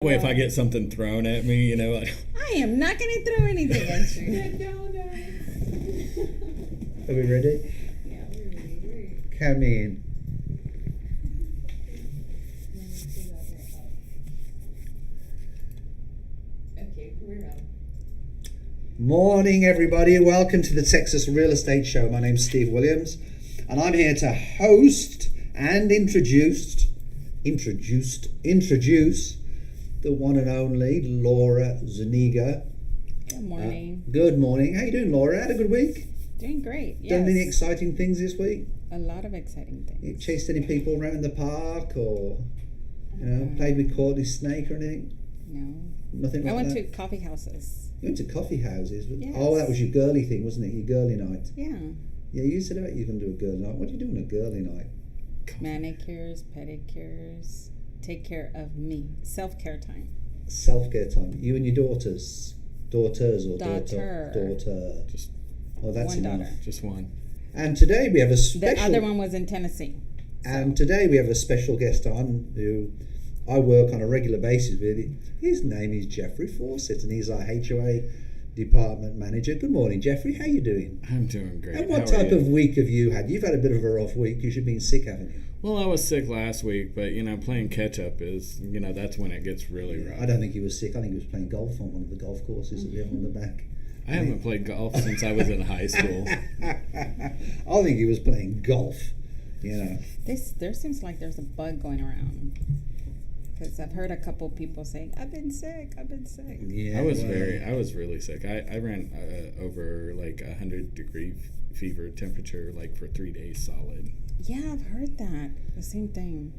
Way if I get something thrown at me, like, I am not going to throw anything at you. Are we ready? Yeah, we're ready. Come in. Okay, we're up. Morning, everybody. Welcome to the Texas Real Estate Show. My name's Steve Williams, and I'm here to host and introduce the one and only Laura Zuniga. Good morning. Good morning. How you doing, Laura? Had a good week? Doing great. Yes. Done any exciting things this week? A lot of exciting things. You chased any people around the park, or played with Courtney's snake or anything? No. Nothing like I went that? to coffee houses. You went to coffee houses? Yes. Oh, that was your girly thing, wasn't it? Your girly night. Yeah. Yeah, you said about you were going to do a girly night. What do you do on a girly night? Manicures, pedicures. Take care of me. Self-care time. Self-care time. You and your daughters or Daughter. daughter. just Oh, that's one enough. daughter. just one. And today we have a special. The other one was in Tennessee. And today we have a special guest on who I work on a regular basis with. His name is Jeffrey Fawcett, and he's our HOA department manager. Good morning, Jeffrey. How you doing? I'm doing great. And what How are type you? of week have you had? You've had a bit of a rough week. You should be sick, haven't you? Well, I was sick last week, but playing catch up is, that's when it gets really rough. I don't think he was sick. I think he was playing golf on one of the golf courses that we have on the back. I haven't played golf since I was in high school. I think he was playing golf. There seems like there's a bug going around. Because I've heard a couple people saying, I've been sick. Yeah, I was really sick. I ran over like 100-degree fever temperature like for 3 days solid. Yeah, I've heard that. The same thing.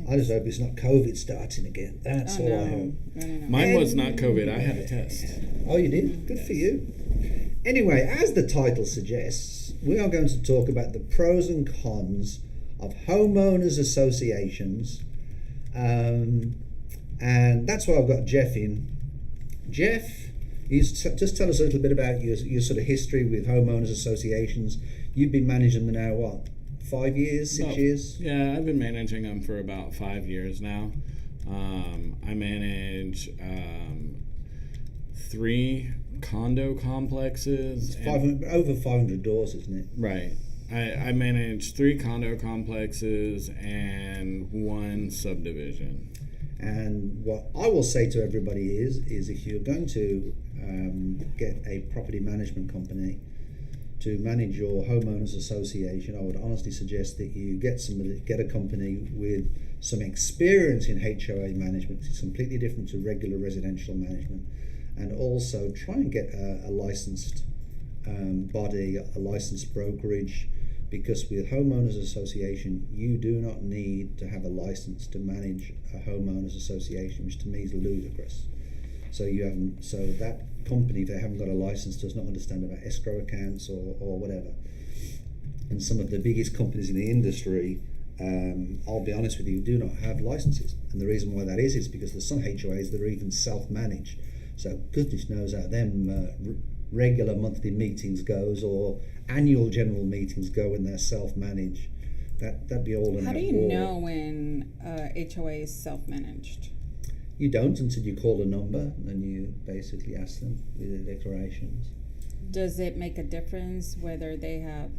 I just hope it's not COVID starting again. That's all I hope. No. Mine was not COVID. I had a test. Oh, you did? Good for you. Anyway, as the title suggests, we are going to talk about the pros and cons of homeowners associations. And that's why I've got Jeff in. Jeff, just tell us a little bit about your sort of history with homeowners associations. You've been managing them now, what, 5 years, 6 years? Yeah, I've been managing them for about 5 years now. I manage 3 condo complexes. Over 500 doors, isn't it? Right. I manage 3 condo complexes and 1 subdivision. And what I will say to everybody is if you're going to get a property management company to manage your homeowners association, I would honestly suggest that you get a company with some experience in HOA management. It's completely different to regular residential management. And also try and get a licensed body, a licensed brokerage, because with homeowners association you do not need to have a license to manage a homeowners association, which to me is ludicrous. So that company, if they haven't got a license, does not understand about escrow accounts or whatever. And some of the biggest companies in the industry, I'll be honest with you, do not have licenses. And the reason why that is because there's some HOAs that are even self-managed. So goodness knows how them regular monthly meetings goes, or annual general meetings go when they're self-managed. That'd be all in. How do you know when HOA is self-managed? You don't until you call a number and you basically ask them with their declarations. Does it make a difference whether they have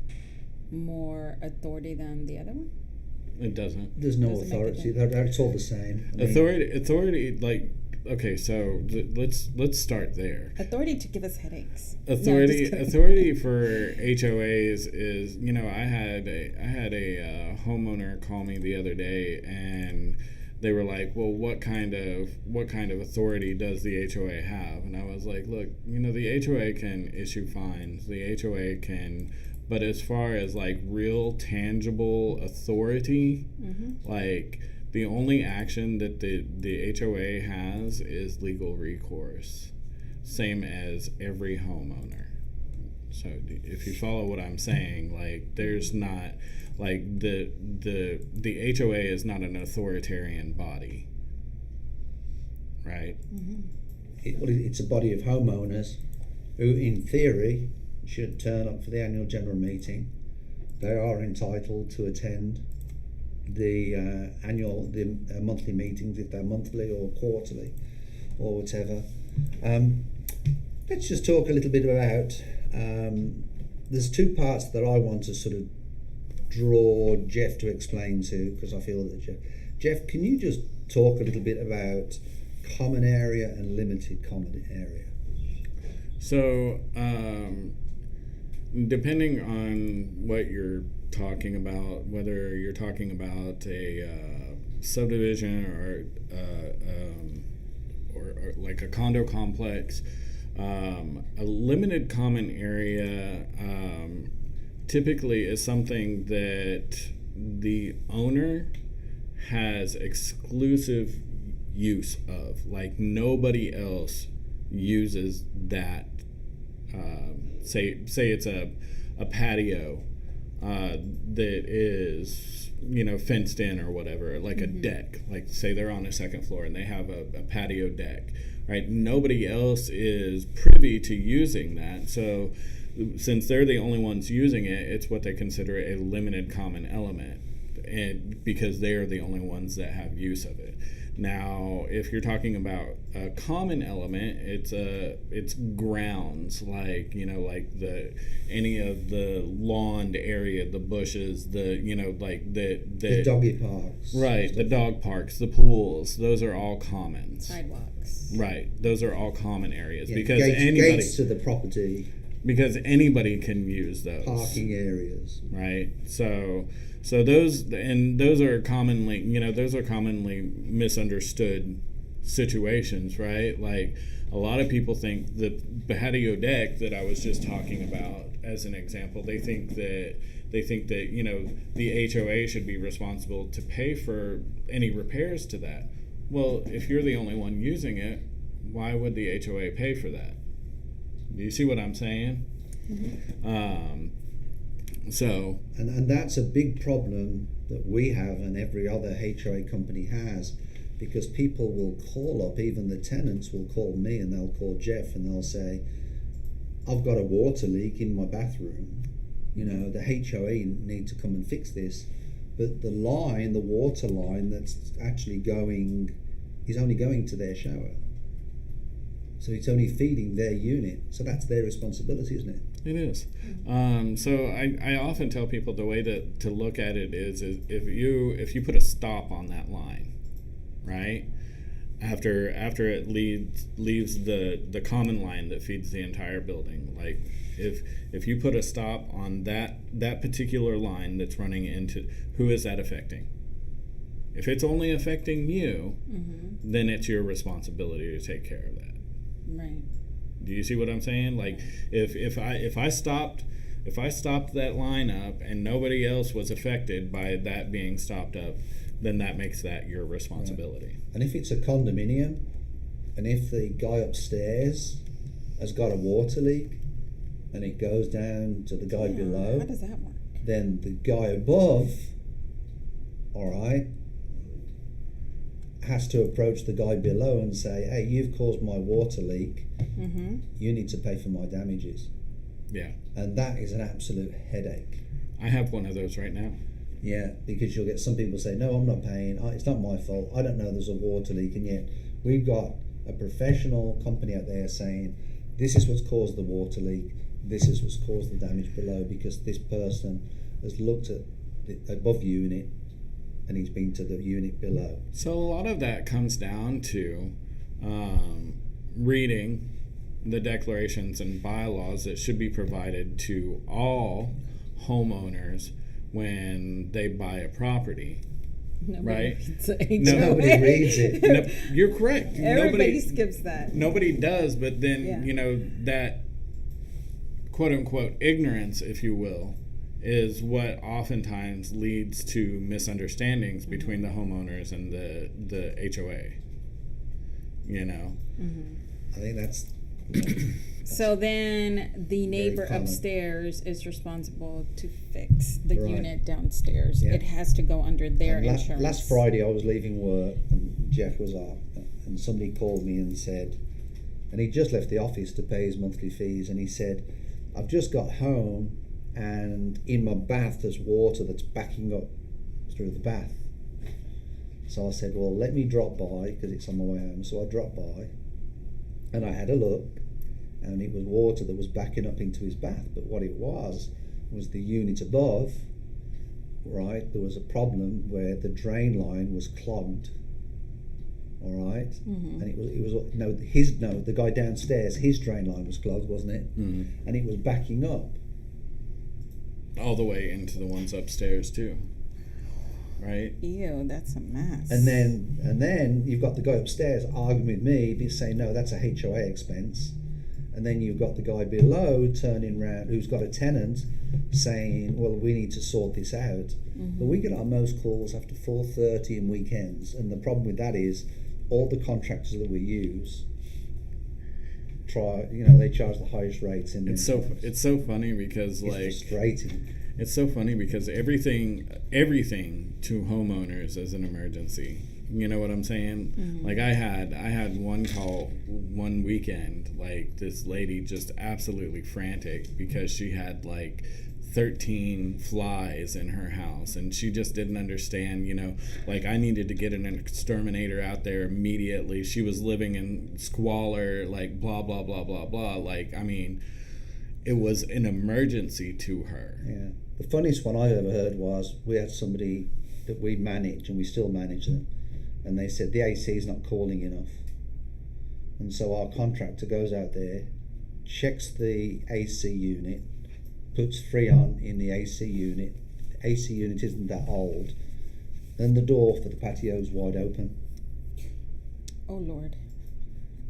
more authority than the other one? It doesn't. There's no Doesn't make a authority. difference. It's all the same. Authority, like, okay, so let's start there. Authority to give us headaches. Authority for HOAs is, I had a homeowner call me the other day, and they were like, well, what kind of authority does the HOA have? And I was like, look, the HOA can issue fines. The HOA can, but as far as like real tangible authority, like the only action that the HOA has is legal recourse, same as every homeowner. So if you follow what I'm saying, like there's not, like the HOA is not an authoritarian body, right? It's a body of homeowners who, in theory, should turn up for the annual general meeting. They are entitled to attend the monthly meetings if they're monthly or quarterly. or whatever. Let's just talk a little bit about, there's two parts that I want to sort of draw Jeff to explain to, because I feel that Jeff, can you just talk a little bit about common area and limited common area? So, depending on what you're talking about, whether you're talking about a subdivision or like a condo complex, a limited common area typically is something that the owner has exclusive use of. Like nobody else uses that. Say it's a patio that is fenced in or whatever, like a deck. Like say they're on a second floor and they have a patio deck, right? Nobody else is privy to using that. So since they're the only ones using it, it's what they consider a limited common element, and because they are the only ones that have use of it. Now, if you're talking about a common element, it's grounds, like any of the lawned area, the bushes, the doggy parks, right? The dog parks, the pools, those are all commons. Sidewalks, right? Those are all common areas because gates to the property, because anybody can use those parking areas, right? So those are commonly misunderstood situations, right? Like a lot of people think the patio deck that I was just talking about as an example, they think that the HOA should be responsible to pay for any repairs to that. Well, if you're the only one using it, why would the HOA pay for that? Do you see what I'm saying? Mm-hmm. And that's a big problem that we have and every other HOA company has, because people will call up, even the tenants will call me and they'll call Jeff and they'll say, I've got a water leak in my bathroom, the HOA need to come and fix this, but the water line that's actually is only going to their shower. So it's only feeding their unit. So that's their responsibility, isn't it? It is. So I often tell people the way to look at it is if you put a stop on that line, right? After it leaves the common line that feeds the entire building, like if you put a stop on that particular line that's running into, who is that affecting? If it's only affecting you, then it's your responsibility to take care of that. Right. Do you see what I'm saying? Like if I stopped that line up and nobody else was affected by that being stopped up, then that makes that your responsibility. Right. And if it's a condominium, and if the guy upstairs has got a water leak and it goes down to the guy below, how does that work? Then the guy above, all right, has to approach the guy below and say, hey, you've caused my water leak, you need to pay for my damages. Yeah. And that is an absolute headache. I have one of those right now. Yeah, because you'll get some people say, no, I'm not paying, it's not my fault, I don't know there's a water leak, and yet we've got a professional company out there saying, this is what's caused the water leak, this is what's caused the damage below, because this person has looked at the above unit and he's been to the unit below. So a lot of that comes down to reading the declarations and bylaws that should be provided to all homeowners when they buy a property. Nobody reads it. Nobody reads it. No, you're correct. Everybody skips that. Nobody does, but then that quote unquote ignorance, if you will, is what oftentimes leads to misunderstandings between the homeowners and the HOA. I think that's so then the neighbor upstairs is responsible to fix the unit downstairs. Yeah. It has to go under their insurance. Last Friday I was leaving work and Jeff was up, and somebody called me and said, and he just left the office to pay his monthly fees, and he said, I've just got home and in my bath there's water that's backing up through the bath. So I said, well, let me drop by because it's on my way home. So I dropped by And I had a look, and it was water that was backing up into his bath. But what it was the unit above, right, there was a problem where the drain line was clogged. All right, and it was the guy downstairs, his drain line was clogged, wasn't it? And it was backing up all the way into the ones upstairs too, right? Ew, that's a mess. And then you've got the guy upstairs arguing with me, saying no, that's a HOA expense. And then you've got the guy below turning round, who's got a tenant, saying, well, we need to sort this out. But we get our most calls after 4:30 and weekends, and the problem with that is all the contractors that we use they charge the highest rates in it's so funny because it's frustrating. It's so funny because everything to homeowners is an emergency. You know what I'm saying? Like I had one call one weekend, like this lady just absolutely frantic because she had like 13 flies in her house, and she just didn't understand, like I needed to get an exterminator out there immediately. She was living in squalor, like blah, blah, blah, blah, blah. Like, I mean, it was an emergency to her. Yeah. The funniest one I've ever heard was we had somebody that we manage, and we still manage them, and they said the AC is not calling enough. And so our contractor goes out there, checks the AC unit, puts Freon in the AC unit. The AC unit isn't that old. Then the door for the patio is wide open. Oh, Lord.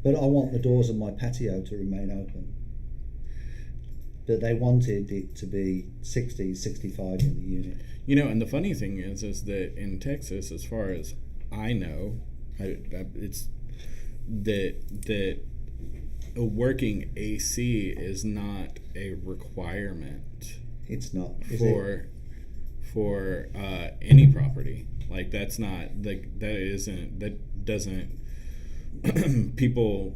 But I want the doors of my patio to remain open. But they wanted it to be 60, 65 in the unit. And the funny thing is that in Texas, as far as I know, it's that a working AC is not a requirement. It's not for any property. Like that's not that doesn't people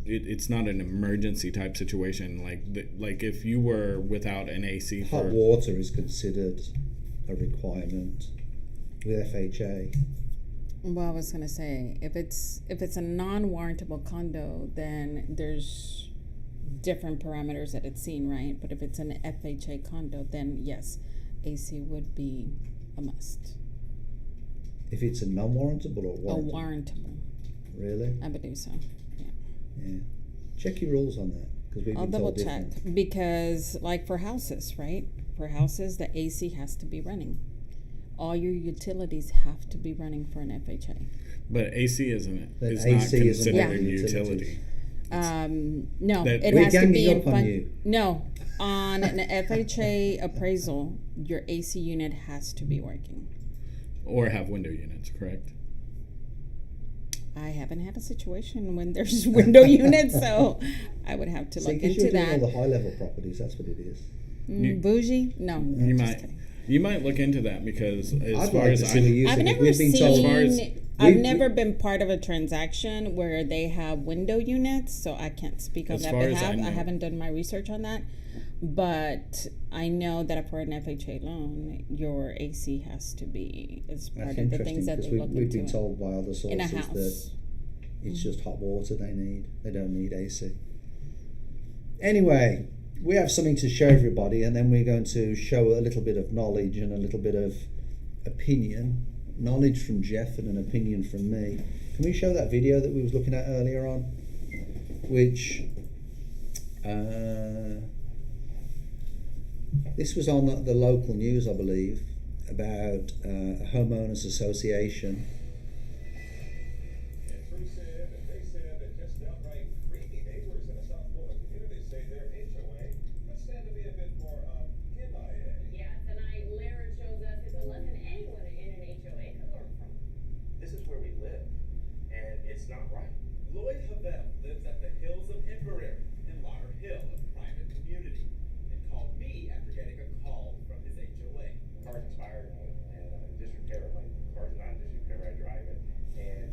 it's not an emergency type situation. Like if you were without an AC, hot water is considered a requirement with FHA. Well, I was gonna say if it's a non-warrantable condo, then there's different parameters that it's seen, right? But if it's an FHA condo, then yes, AC would be a must. If it's a non-warrantable or warrantable? A warrantable. Really? I believe so. Yeah. Check your rules on that, because I'll double check because, like for houses, right? For houses, the AC has to be running. All your utilities have to be running for an FHA. But AC is not considered a utility. No, it has to be on an FHA appraisal, your AC unit has to be working. Or have window units, correct? I haven't had a situation when there's window units, so I would have to look into that. All the high-level properties, that's what it is. Bougie? No. You might look into that because I've never been part of a transaction where they have window units, so I can't speak on that behalf. I haven't done my research on that. But I know that for an FHA loan, your AC has to be as part of the things that they look into. We've been told by other sources in a house. that it's just hot water they need. They don't need AC. Anyway, we have something to show everybody, and then we're going to show a little bit of knowledge and a little bit of opinion. Knowledge from Jeff and an opinion from me. Can we show that video that we was looking at earlier on? Which this was on the local news, I believe, about a homeowners association. They said that just downright creepy neighbors in a South Florida community say their HOA could stand to be a bit more MIA. Yeah, tonight Lara shows us it's a lesson anyone in an HOA could learn from. This is where we live, and it's not right. Lloyd Havel lives at the hills of Inverary in Lauderhill, a private community, and called me after getting a call from his HOA. Car's expired, and disrepair. My car's not in disrepair. I drive it, and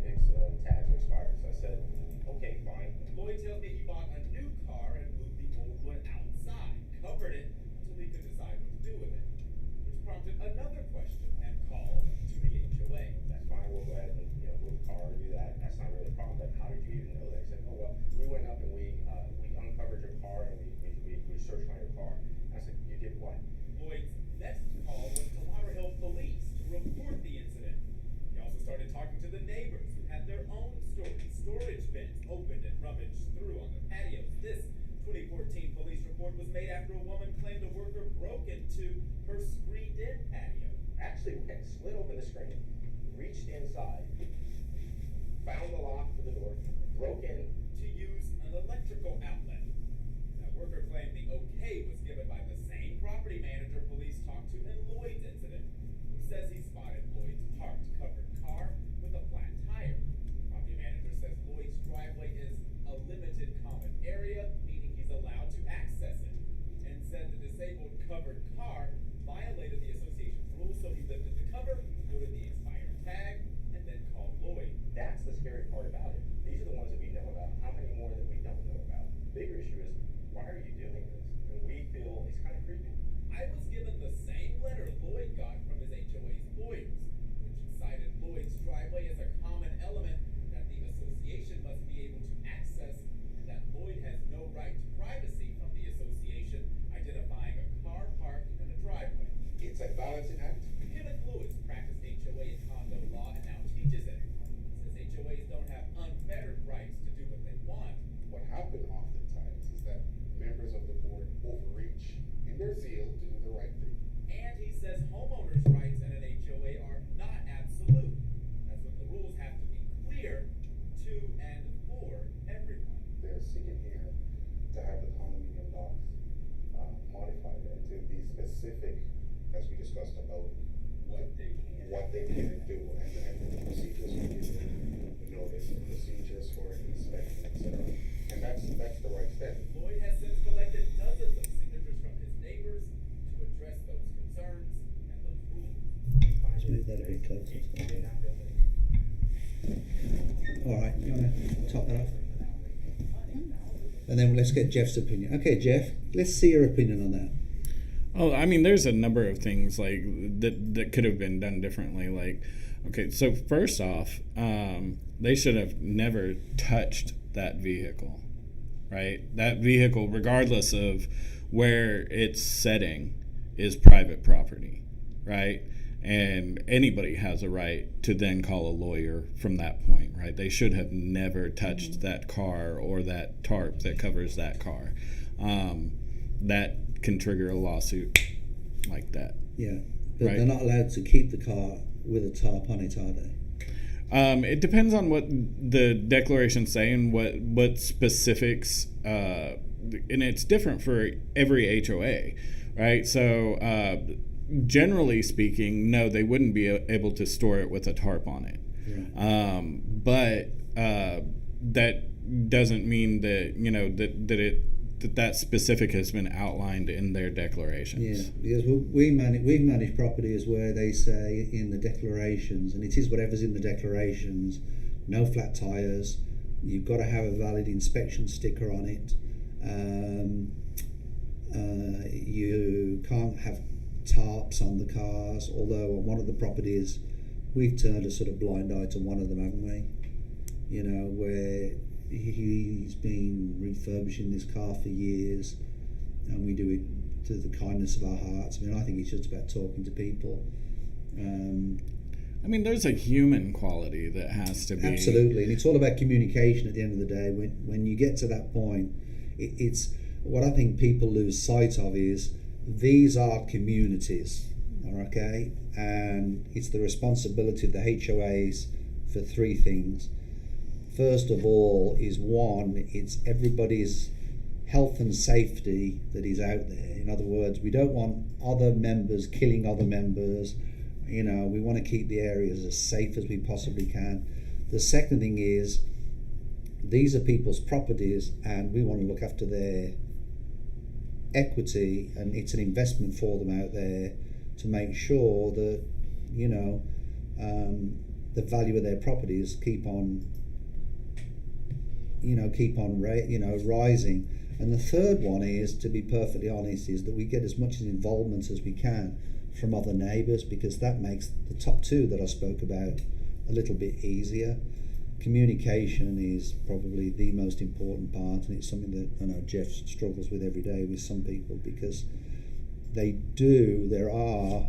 its tags are expired. So I said, okay, fine. Lloyd tells me he bought a new car and moved the old one outside, covered it until he could decide what to do with it, which prompted another question and call to the HOA. That's fine. We'll go ahead and move the car, do that. That's not really a problem. But how did you even know that? He said, went up and we uncovered your car and we searched on your car. And I said, you did what? Lloyd's next call was to Lauderdale Police to report the incident. He also started talking to the neighbors who had their own stories. Storage bins opened and rummaged through on the patios. This 2014 police report was made after a woman claimed a worker broke into her screened-in patio. Actually, slid open the screen, reached inside, found the lock for the door, broke in to use an electrical outlet. That worker claimed the okay was given by the same property manager police talked to in Lloyd's incident, who says he spotted Lloyd's parked covered car with a flat tire. Property manager says Lloyd's driveway is a limited common area, meaning he's allowed to access it, and said the disabled covered car violated the association's rules, so he lifted the cover, noted the expired tag, and then called Lloyd. That's the scary part about it. These are the ones that we know about. How many more that we don't know about? The bigger issue is, why are you doing this? And we feel it's kind of creepy. I was given the same letter Lloyd got from his HOA's lawyers, which cited Lloyd's driveway as a common element that the association must be able to access, and that Lloyd has no right to privacy from the association identifying a car parked in a driveway. It's a balancing act. Kenneth Lewis practiced HOA and condo law and now teaches it. He says HOAs don't have unfettered rights to do what they want. What happens oftentimes is that members of the board overreach in their zeal to do the right thing. And he says homeowners' rights in an HOA are not absolute. That's when the rules have to be clear to and for everyone. They're seeking here to have the condominium docs modified and to be specific, as we discussed, about what they can do and the procedures for giving notice, and procedures for inspection, etc. And that's the right step. Lloyd has since collected dozens of signatures from his neighbors to address those concerns and those rules. Let's move that a bit closer. All right, you want to top that off? And then let's get Jeff's opinion. Okay, Jeff, let's see your opinion on that. Oh, I mean, there's a number of things like that could have been done differently. Like, okay, so first off, they should have never touched that vehicle, right? That vehicle, regardless of where it's setting, is private property, right? And anybody has a right to then call a lawyer from that point, right? They should have never touched that car or that tarp that covers that car. That can trigger a lawsuit like that. Yeah, but right? They're not allowed to keep the car with a tarp on it, are they? It depends on what the declarations say and what specifics, and it's different for every HOA, right? So generally speaking, no, they wouldn't be able to store it with a tarp on it. Right. But that doesn't mean that that specific has been outlined in their declarations. Yeah, because we've managed properties where they say in the declarations, and it is whatever's in the declarations, no flat tires, you've got to have a valid inspection sticker on it, you can't have tarps on the cars, although on one of the properties we've turned a sort of blind eye to one of them, haven't we? You know, where he's been refurbishing this car for years, and we do it to the kindness of our hearts. I mean, I think it's just about talking to people. I mean, there's a human quality that has to be... Absolutely, and it's all about communication at the end of the day. When you get to that point, it's what I think people lose sight of is these are communities, okay? And it's the responsibility of the HOAs for three things. First of all is one, it's everybody's health and safety that is out there. In other words, we don't want other members killing other members. You know, we want to keep the areas as safe as we possibly can. The second thing is, these are people's properties and we want to look after their equity, and it's an investment for them out there to make sure that, you know, the value of their properties keep on rising. And the third one is, to be perfectly honest, is that we get as much involvement as we can from other neighbours, because that makes the top two that I spoke about a little bit easier. communication is probably the most important part, and it's something that I know Jeff struggles with every day with some people, because there are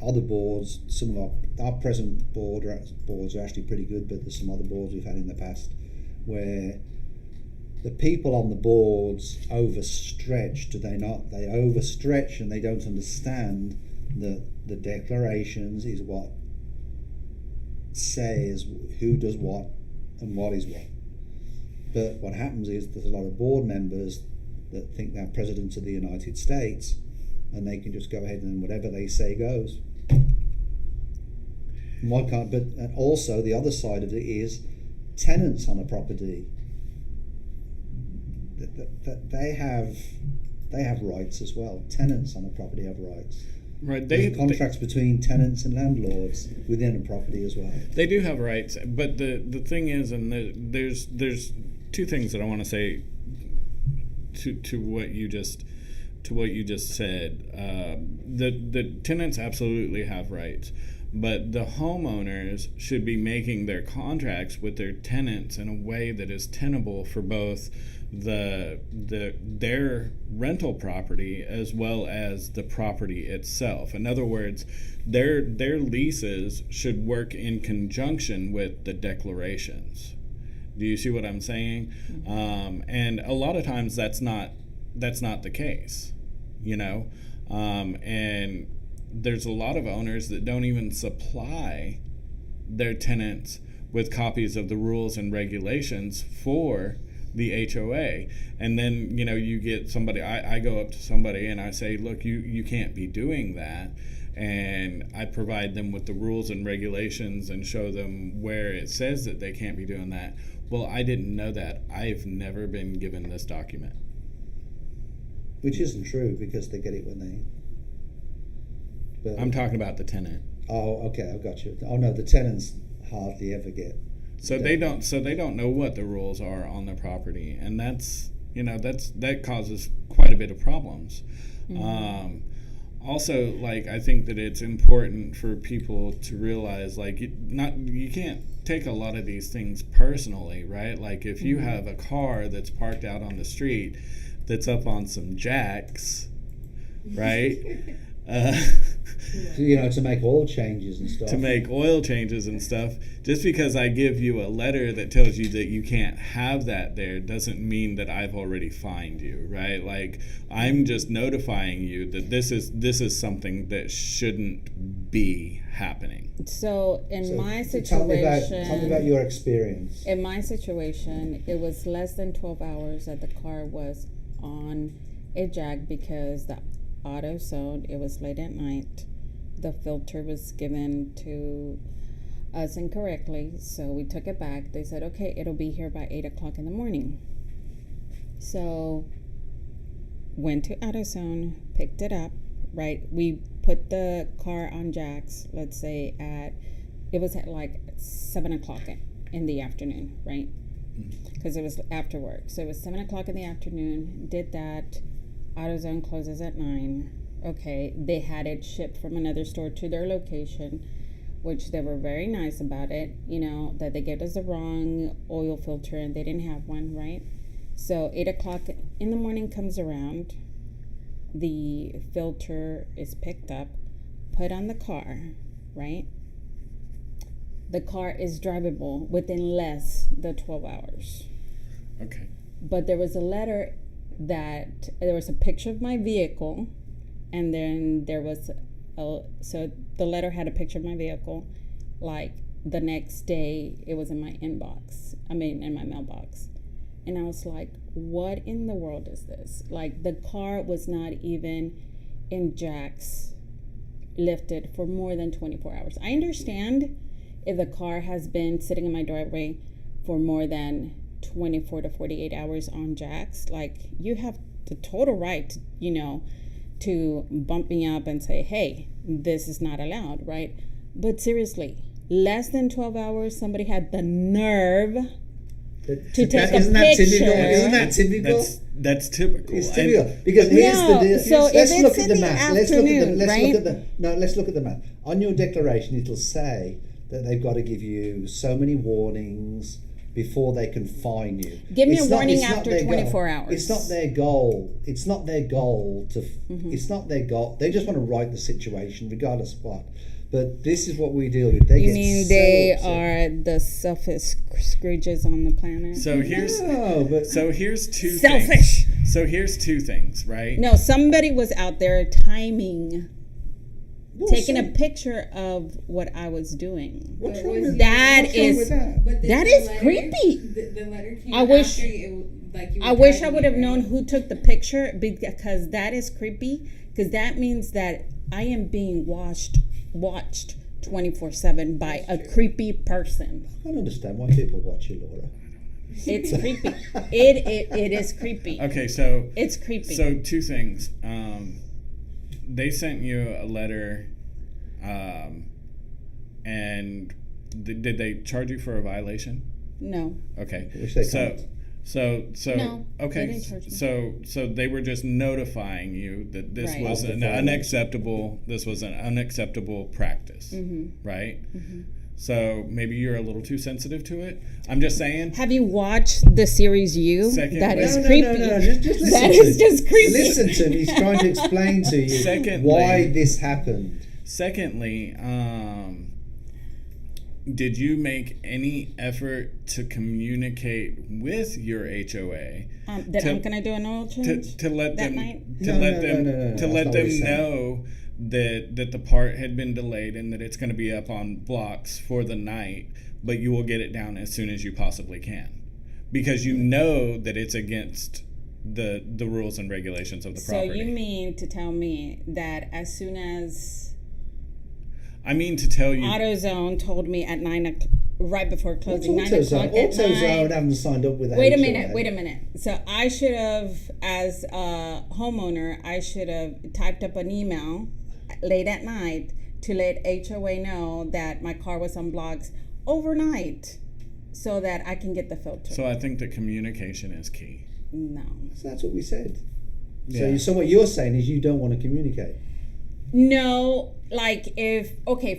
other boards, some of our present boards are actually pretty good, but there's some other boards we've had in the past where the people on the boards overstretch, do they not? They overstretch and they don't understand that the declarations is what says who does what and what is what. But what happens is there's a lot of board members that think they're presidents of the United States and they can just go ahead and whatever they say goes. And why can't? But and also the other side of it is tenants on a property. They have rights as well. Tenants on a property have rights. Right, There's contracts between tenants and landlords within a property as well. They do have rights, but the thing is, and there's two things that I want to say to what you just said. The tenants absolutely have rights, but the homeowners should be making their contracts with their tenants in a way that is tenable for both their rental property as well as the property itself. In other words, their leases should work in conjunction with the declarations. Do you see what I'm saying? And a lot of times that's not the case, you know. And there's a lot of owners that don't even supply their tenants with copies of the rules and regulations for the HOA. And then, you know, you get somebody, I go up to somebody and I say, look, you can't be doing that. And I provide them with the rules and regulations and show them where it says that they can't be doing that. Well, I didn't know that. I've never been given this document. Which isn't true, because they get it when they... But, I'm talking about the tenant. Oh, okay, I've got you. Oh no, the tenants hardly ever get... So they don't know what the rules are on their property, and that causes quite a bit of problems. Mm-hmm. Also, like, I think that it's important for people to realize, like, you can't take a lot of these things personally, right? Like, if you have a car that's parked out on the street that's up on some jacks, right? To make oil changes and stuff. To make oil changes and stuff. Just because I give you a letter that tells you that you can't have that there doesn't mean that I've already fined you, right? Like, I'm just notifying you that this is something that shouldn't be happening. So my situation... Tell me about your experience. In my situation, it was less than 12 hours that the car was on a jack because the auto zone, it was late at night. The filter was given to us incorrectly, so we took it back. They said, okay, it'll be here by 8 o'clock in the morning. So went to AutoZone, picked it up, right? We put the car on jacks, let's say it was at like 7 o'clock in the afternoon, right? Because it was after work. So it was 7 o'clock in the afternoon, did that. AutoZone closes at 9. Okay, they had it shipped from another store to their location, which they were very nice about it, you know, that they gave us the wrong oil filter and they didn't have one, right? So 8 o'clock in the morning comes around, the filter is picked up, put on the car, right? The car is drivable within less than 12 hours. Okay. But there was a letter that there was a picture of my vehicle, and then there was so the letter had a picture of my vehicle. Like the next day it was in my in my mailbox, and I was like, what in the world is this? Like, the car was not even in jacks lifted for more than 24 hours. I understand if the car has been sitting in my driveway for more than 24 to 48 hours on jacks, like, you have the total right, to bump me up and say, hey, this is not allowed, right? But seriously, less than 12 hours, somebody had the nerve to take a picture. Isn't that typical? That's typical. It's typical. Because here's the deal. So let's if look it's at in the the math. afternoon, Let's look at the math. On your declaration, it'll say that they've got to give you so many warnings before they can fine you. Give me It's a not- warning it's not after their 24 goal. hours. It's not their goal. It's not their goal to. It's not their goal. They just want to right the situation, regardless of what. But this is what we deal with. They You get mean so they upset. are the selfish Scrooges on the planet? So here's No, but here's two Selfish. things. So here's two things, right? No, somebody was out there timing, what's taking a wrong- picture of what I was doing. What's But wrong was with that what's wrong is- with that? But That the is letter- creepy. The letter came I wish- after you, like you were I wish I typing would it, have known right? who took the picture, because that is creepy. Because that means that I am being watched 24/7 by a creepy person. I don't understand why people watch you, Laura. It's creepy. It is creepy. Okay, so It's creepy. So two things. They sent you a letter, and did they charge you for a violation? No. Okay. Which they so, can't. so No, okay. they didn't charge me. So they were just notifying you that this Right. was Of the an violation. unacceptable. This was an unacceptable practice, right? So maybe you're a little too sensitive to it. I'm just saying. Have you watched the series You? Second- That is No, creepy. just listen That to is him. just creepy. Listen to him. He's trying to explain to you Secondly- why this happened. Secondly, did you make any effort to communicate with your HOA That to- I'm gonna do an oil change to let that them night. to No, let no, them no, no, no, to that's let not what them he's saying. know that the part had been delayed and that it's going to be up on blocks for the night, but you will get it down as soon as you possibly can, because you know that it's against the rules and regulations of the So property. you mean to tell me that as soon as I mean to tell you. AutoZone told me at 9 o'clock, right before What's closing, 9 AutoZone? o'clock at AutoZone night. haven't signed up with the Wait a HOA. minute. So I should have, as a homeowner, I should have typed up an email late at night to let HOA know that my car was on blocks overnight, so that I can get the filter. So I think that communication is key. No. So that's what we said. Yeah. So what you're saying is you don't want to communicate. No, like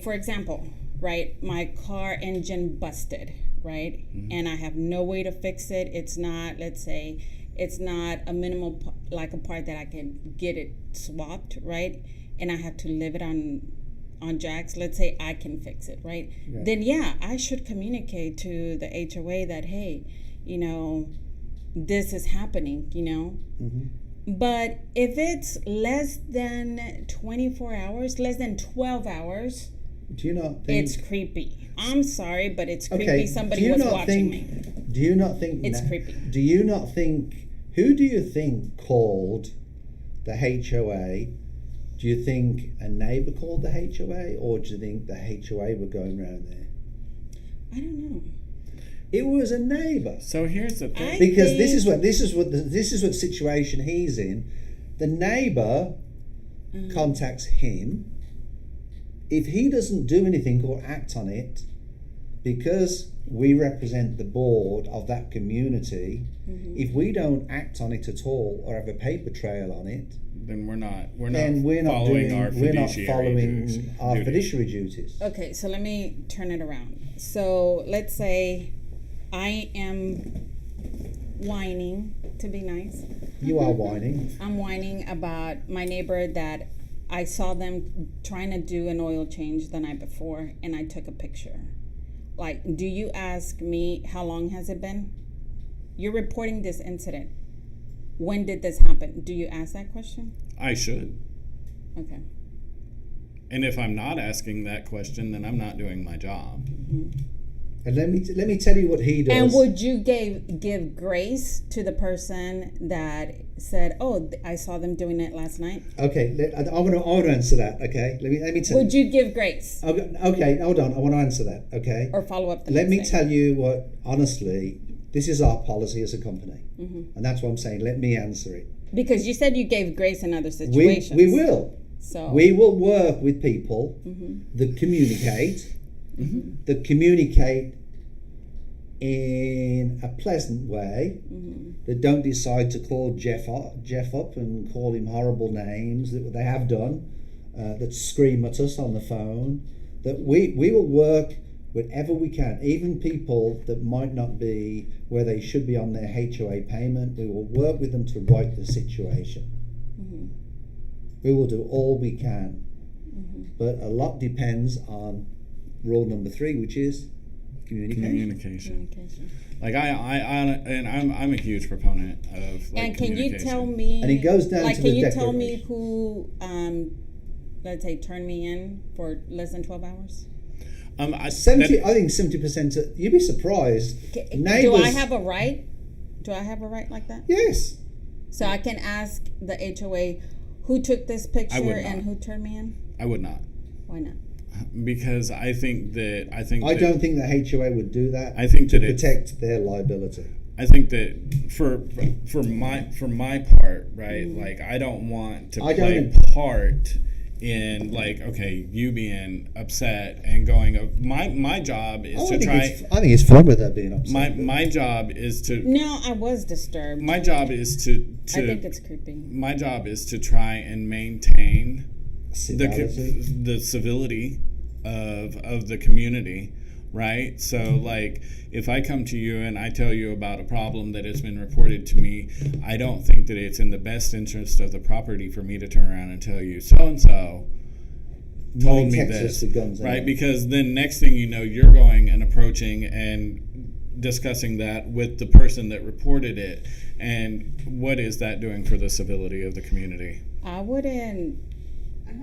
for example, right, my car engine busted, right? And I have no way to fix it. It's not, let's say, it's not a minimal, like a part that I can get it swapped, right? And I have to leave it on jacks. Let's say I can fix it, right? Right. Then yeah, I should communicate to the HOA that, hey, this is happening, Mm-hmm. But if it's less than 24 hours, less than 12 hours, Do you not think it's creepy. I'm sorry, but it's creepy. Okay, Somebody do you was not watching think, me. Do you not think It's creepy. Do you not think who do you think called the HOA? Do you think a neighbour called the HOA, or do you think the HOA were going around there? I don't know. It was a neighbour. So here's the thing. Because think- this is what situation he's in. The neighbour contacts him. If he doesn't do anything or act on it, because we represent the board of that community, if we don't act on it at all or have a paper trail on it, then we're not then we're not following doing our we're not fiduciary following duties. our fiduciary duties. Okay, so let me turn it around. So let's say I am whining, to be nice. You are whining. I'm whining about my neighbor that I saw them trying to do an oil change the night before, and I took a picture. Like, do you ask me how long has it been? You're reporting this incident. When did this happen? Do you ask that question? I should. Okay. And if I'm not asking that question, then I'm not doing my job. And let me tell you what he does. And would you give grace to the person that said, "Oh, I saw them doing it last night"? Okay, I want to answer that. Okay, let me tell. Would you give grace Okay, hold on. I want to answer that. Okay. or follow up the Let me next day? tell you what. Honestly, this is our policy as a company, and that's what I'm saying. Let me answer it. Because you said you gave grace in other We situations. will. So We will work with people that communicate, that communicate in a pleasant way, that don't decide to call Jeff up and call him horrible names that they have done, that scream at us on the phone. That we will work wherever we can, even people that might not be where they should be on their HOA payment, we will work with them to right the situation. Mm-hmm. We will do all we can. Mm-hmm. But a lot depends on rule number 3, which is communication. Like I'm a huge proponent of like, and can you communication. tell me, And it goes down like, to can the you tell me declaration. who, let's say, turned me in for less than 12 hours? I 70, I think 70%. You'd be surprised. Do Neighbors. I have a right? Do I have a right like that? Yes. So I can ask the HOA who took this picture would and not. who turned me in? I would not, Why not? because I don't think I that, don't think the HOA would do that. I think to that it's- protect their liability. I think that for my part, right? Like I don't want to I play don't- part in like, okay, you being upset and going. My job is to try. I think it's fun with her being upset. My job is to. No, I was disturbed. My job is to. I think it's creepy. My job is to try and maintain Civility. the civility of the community, right? So like if I come to you and I tell you about a problem that has been reported to me, I don't think that it's in the best interest of the property for me to turn around and tell you so and so told me Texas this, with guns right? out. Because then next thing you know, you're going and approaching and discussing that with the person that reported it, and what is that doing for the civility of the community?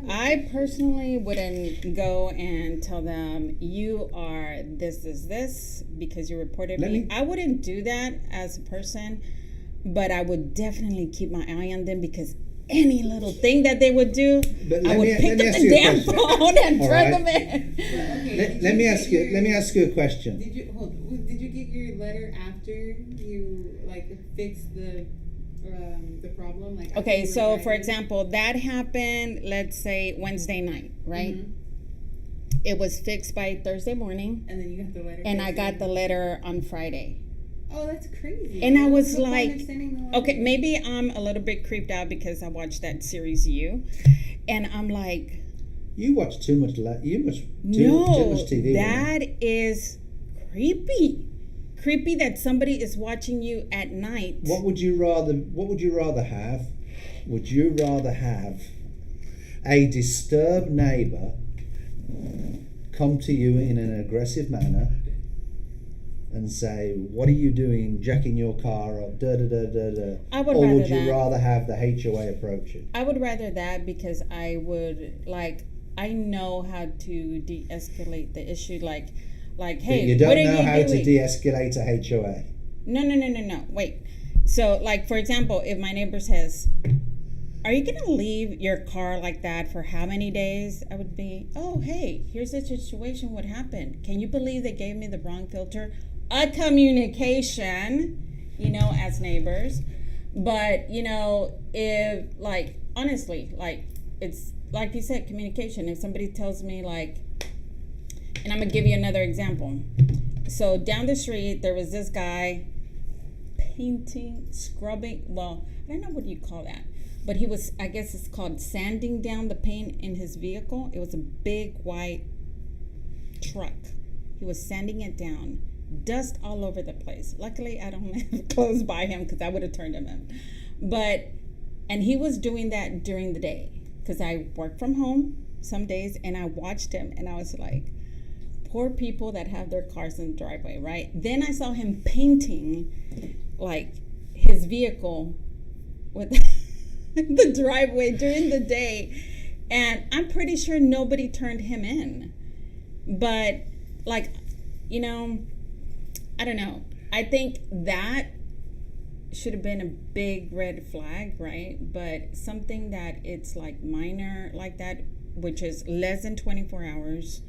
I personally wouldn't go and tell them you are this because you reported me. I wouldn't do that as a person, but I would definitely keep my eye on them because any little thing that they would do, I would pick up the damn phone and turn them in. Let me ask you a question. Did you get your letter after you like fixed the problem? Like Okay, so for example, that happened, let's say Wednesday night, right? Mm-hmm. It was fixed by Thursday morning, and then you got the letter. and I got the letter on Friday. Oh, that's crazy. And I was What's the point like, of sending the letter? okay, maybe I'm a little bit creeped out because I watched that series You, and I'm like, You watch too much. Too no, much TV. that is creepy. Creepy that somebody is watching you at night. What would you rather have? Would you rather have a disturbed neighbor come to you in an aggressive manner and say, "What are you doing, jacking your car up?" Da da da da da. I would or rather would you that. rather have the HOA approach you? I would rather that because I would I know how to de-escalate the issue. Like, hey, You don't what are know you how doing? to de-escalate a HOA. No. Wait. So, like, for example, if my neighbor says, "Are you gonna leave your car like that for how many days?" I would be, "Oh, hey, here's the situation. What happened? Can you believe they gave me the wrong filter?" A communication, as neighbors. But if honestly, it's like you said, communication. If somebody tells me and I'm gonna give you another example. So down the street, there was this guy painting, scrubbing. Well, I don't know what you call that, but he was, I guess it's called sanding down the paint in his vehicle. It was a big white truck. He was sanding it down, dust all over the place. Luckily, I don't live close by him because I would have turned him in. And he was doing that during the day because I work from home some days, and I watched him, and I was like, poor people that have their cars in the driveway, right? Then I saw him painting his vehicle with the driveway during the day, and I'm pretty sure nobody turned him in. But I don't know. I think that should have been a big red flag, right? But something that it's minor like that, which is less than 24 hours.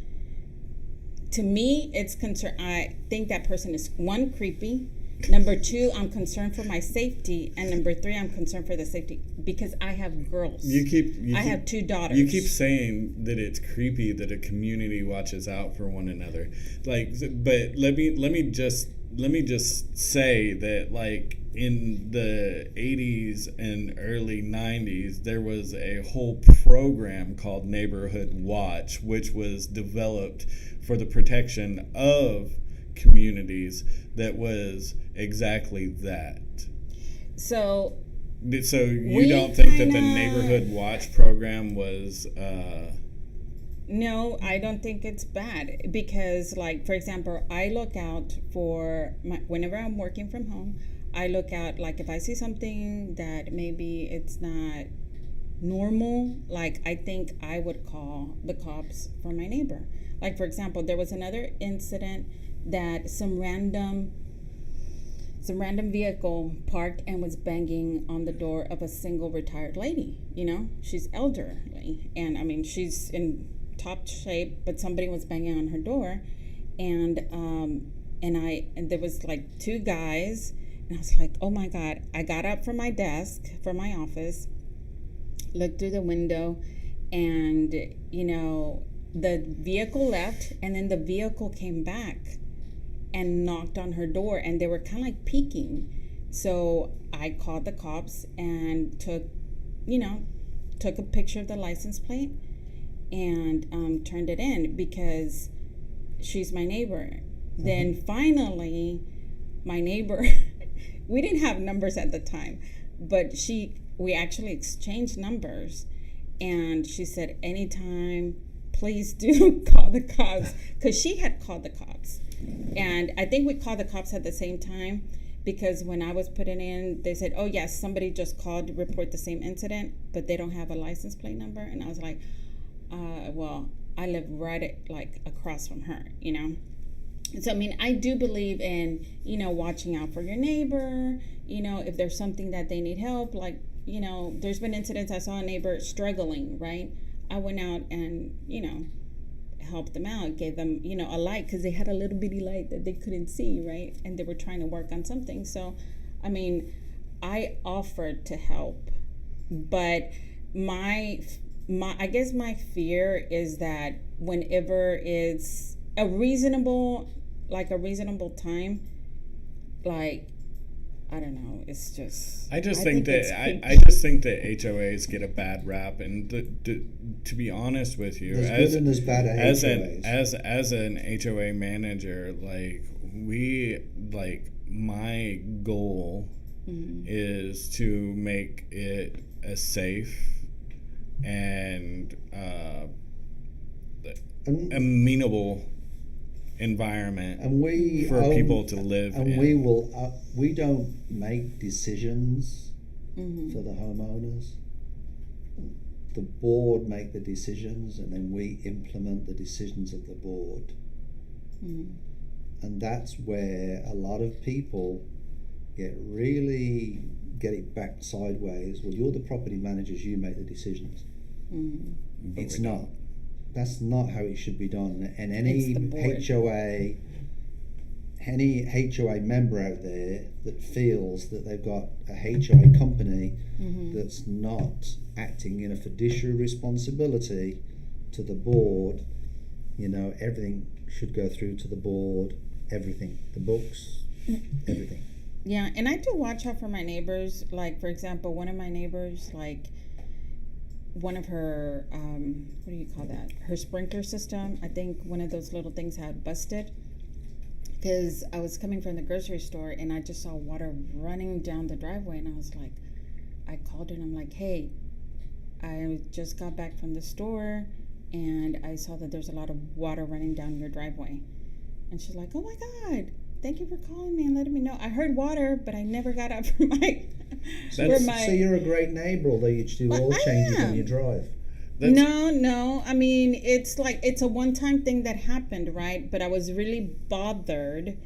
To me, it's concern. I think that person is, one, creepy, Number 2, I'm concerned for my safety, and number 3, I'm concerned for the safety because I have girls. I have 2 daughters. You keep saying that it's creepy that a community watches out for one another. Like, but let me just say that, like, in the 80s and early 90s, there was a whole program called Neighborhood Watch, which was developed for the protection of communities that was exactly that. So you don't think that the Neighborhood Watch program was No, I don't think it's bad because, like, for example, I look out for whenever I'm working from home, I look out, like, if I see something that maybe it's not normal, like, I think I would call the cops for my neighbor. Like, for example, there was another incident that some random vehicle parked and was banging on the door of a single retired lady. You know, she's elderly, and I mean, she's in top shape, but somebody was banging on her door, and there was like 2 guys, and I was like, oh my God. I got up from my desk, from my office, looked through the window, and, you know, the vehicle left, and then the vehicle came back and knocked on her door, and they were kind of like peeking. So I called the cops and took a picture of the license plate and turned it in because she's my neighbor. Mm-hmm. Then finally, my neighbor, we didn't have numbers at the time, but we actually exchanged numbers, and she said, anytime, please do call the cops, because she had called the cops. And I think we called the cops at the same time because when I was putting in, they said, oh yes, somebody just called to report the same incident, but they don't have a license plate number. And I was like, well, I live right across from her, you know? So, I mean, I do believe in, you know, watching out for your neighbor, you know, if there's something that they need help, like, you know, there's been incidents I saw a neighbor struggling, right? I went out and, you know, helped them out, gave them, you know, a light because they had a little bitty light that they couldn't see, right? And they were trying to work on something. So, I mean, I offered to help, but I guess my fear is that whenever it's a reasonable time, like, I don't know. It's just. I just think that HOAs get a bad rap, and to be honest with you, there's good and there's bad at HOAs. As an HOA manager, my goal is to make it a safe and amenable environment for people to live in. And we don't make decisions for the homeowners. The board make the decisions, and then we implement the decisions of the board. And that's where a lot of people get it back sideways. Well, you're the property managers, you make the decisions. It's not. That's not how it should be done. And any HOA member out there that feels that they've got a HOA company that's not acting in a fiduciary responsibility to the board, you know, everything should go through to the board, everything, the books, everything. Yeah, and I do watch out for my neighbors. Like, for example, one of my neighbors, like, one of her, what do you call that? Her sprinkler system, I think one of those little things had busted. Because I was coming from the grocery store and I just saw water running down the driveway, and I was like, I called her and I'm like, hey, I just got back from the store and I saw that there's a lot of water running down your driveway. And she's like, oh my God, thank you for calling me and letting me know. I heard water, but I never got up for my... So you're a great neighbor, although you do oil changes on your drive. No. I mean, it's like, it's a one-time thing that happened, right? But I was really bothered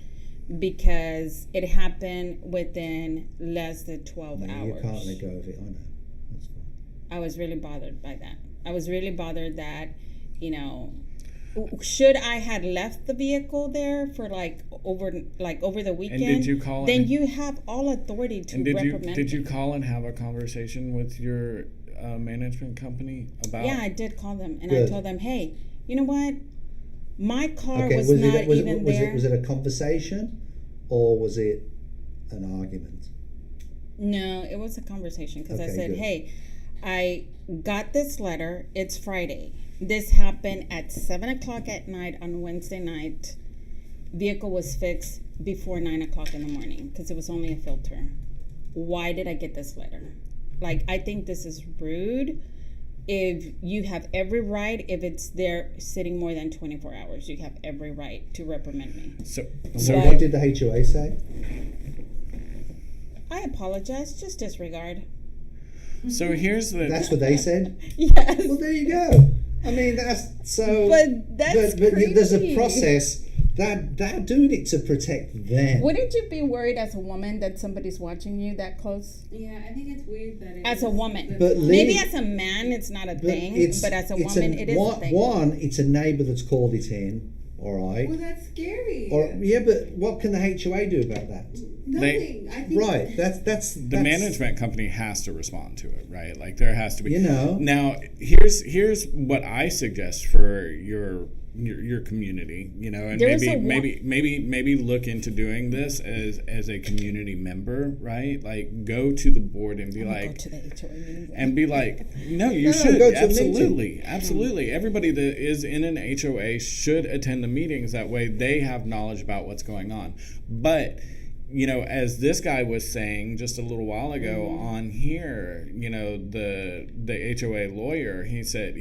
because it happened within less than 12 hours. You can't let go of it, I know. That's fine. I was really bothered by that. I was really bothered that, you know... should I had left the vehicle there for over the weekend, And did you call? then you have all authority to reprimand. Did you me. call and have a conversation with your management company about? Yeah, I did call them, and Good. I told them, hey, you know what? My car Okay, was was not it was even it was there. it was it a conversation, or was it an argument? No, it was a conversation because I Okay, said, good. hey, I got this letter. It's Friday. This happened at 7:00 at night on Wednesday night. Vehicle was fixed before 9:00 in the morning because it was only a filter. Why did I get this letter? I think this is rude. If you have every right, if it's there sitting more than 24 hours, you have every right to reprimand me. So And what did the HOA say? I apologize. Just disregard. So here's the. That's what they said. Yes. Well, there you go. I mean, that's so. But that's but there's a crazy. process that they're doing it to protect them. Wouldn't you be worried as a woman that somebody's watching you that close? Yeah, I think it's weird that As a woman. But Maybe Lee- as a man, it's not a But thing, but as a it's woman, it is a thing. One, it's a neighbour that's called it in. All right. Well, that's scary. Or yeah, but what can the HOA do about that? Nothing. I think. Right. That's The management company has to respond to it, right? Like there has to be. You know. Now here's what I suggest for your community, you know, and There's maybe look into doing this as a community member, right? Like go to the board and be Go like, to the HOA meeting. and be like, no, you No, should go to a absolutely. Everybody that is in an HOA should attend the meetings. That way, they have knowledge about what's going on. But you know, as this guy was saying just a little while ago on here, you know, the HOA lawyer, he said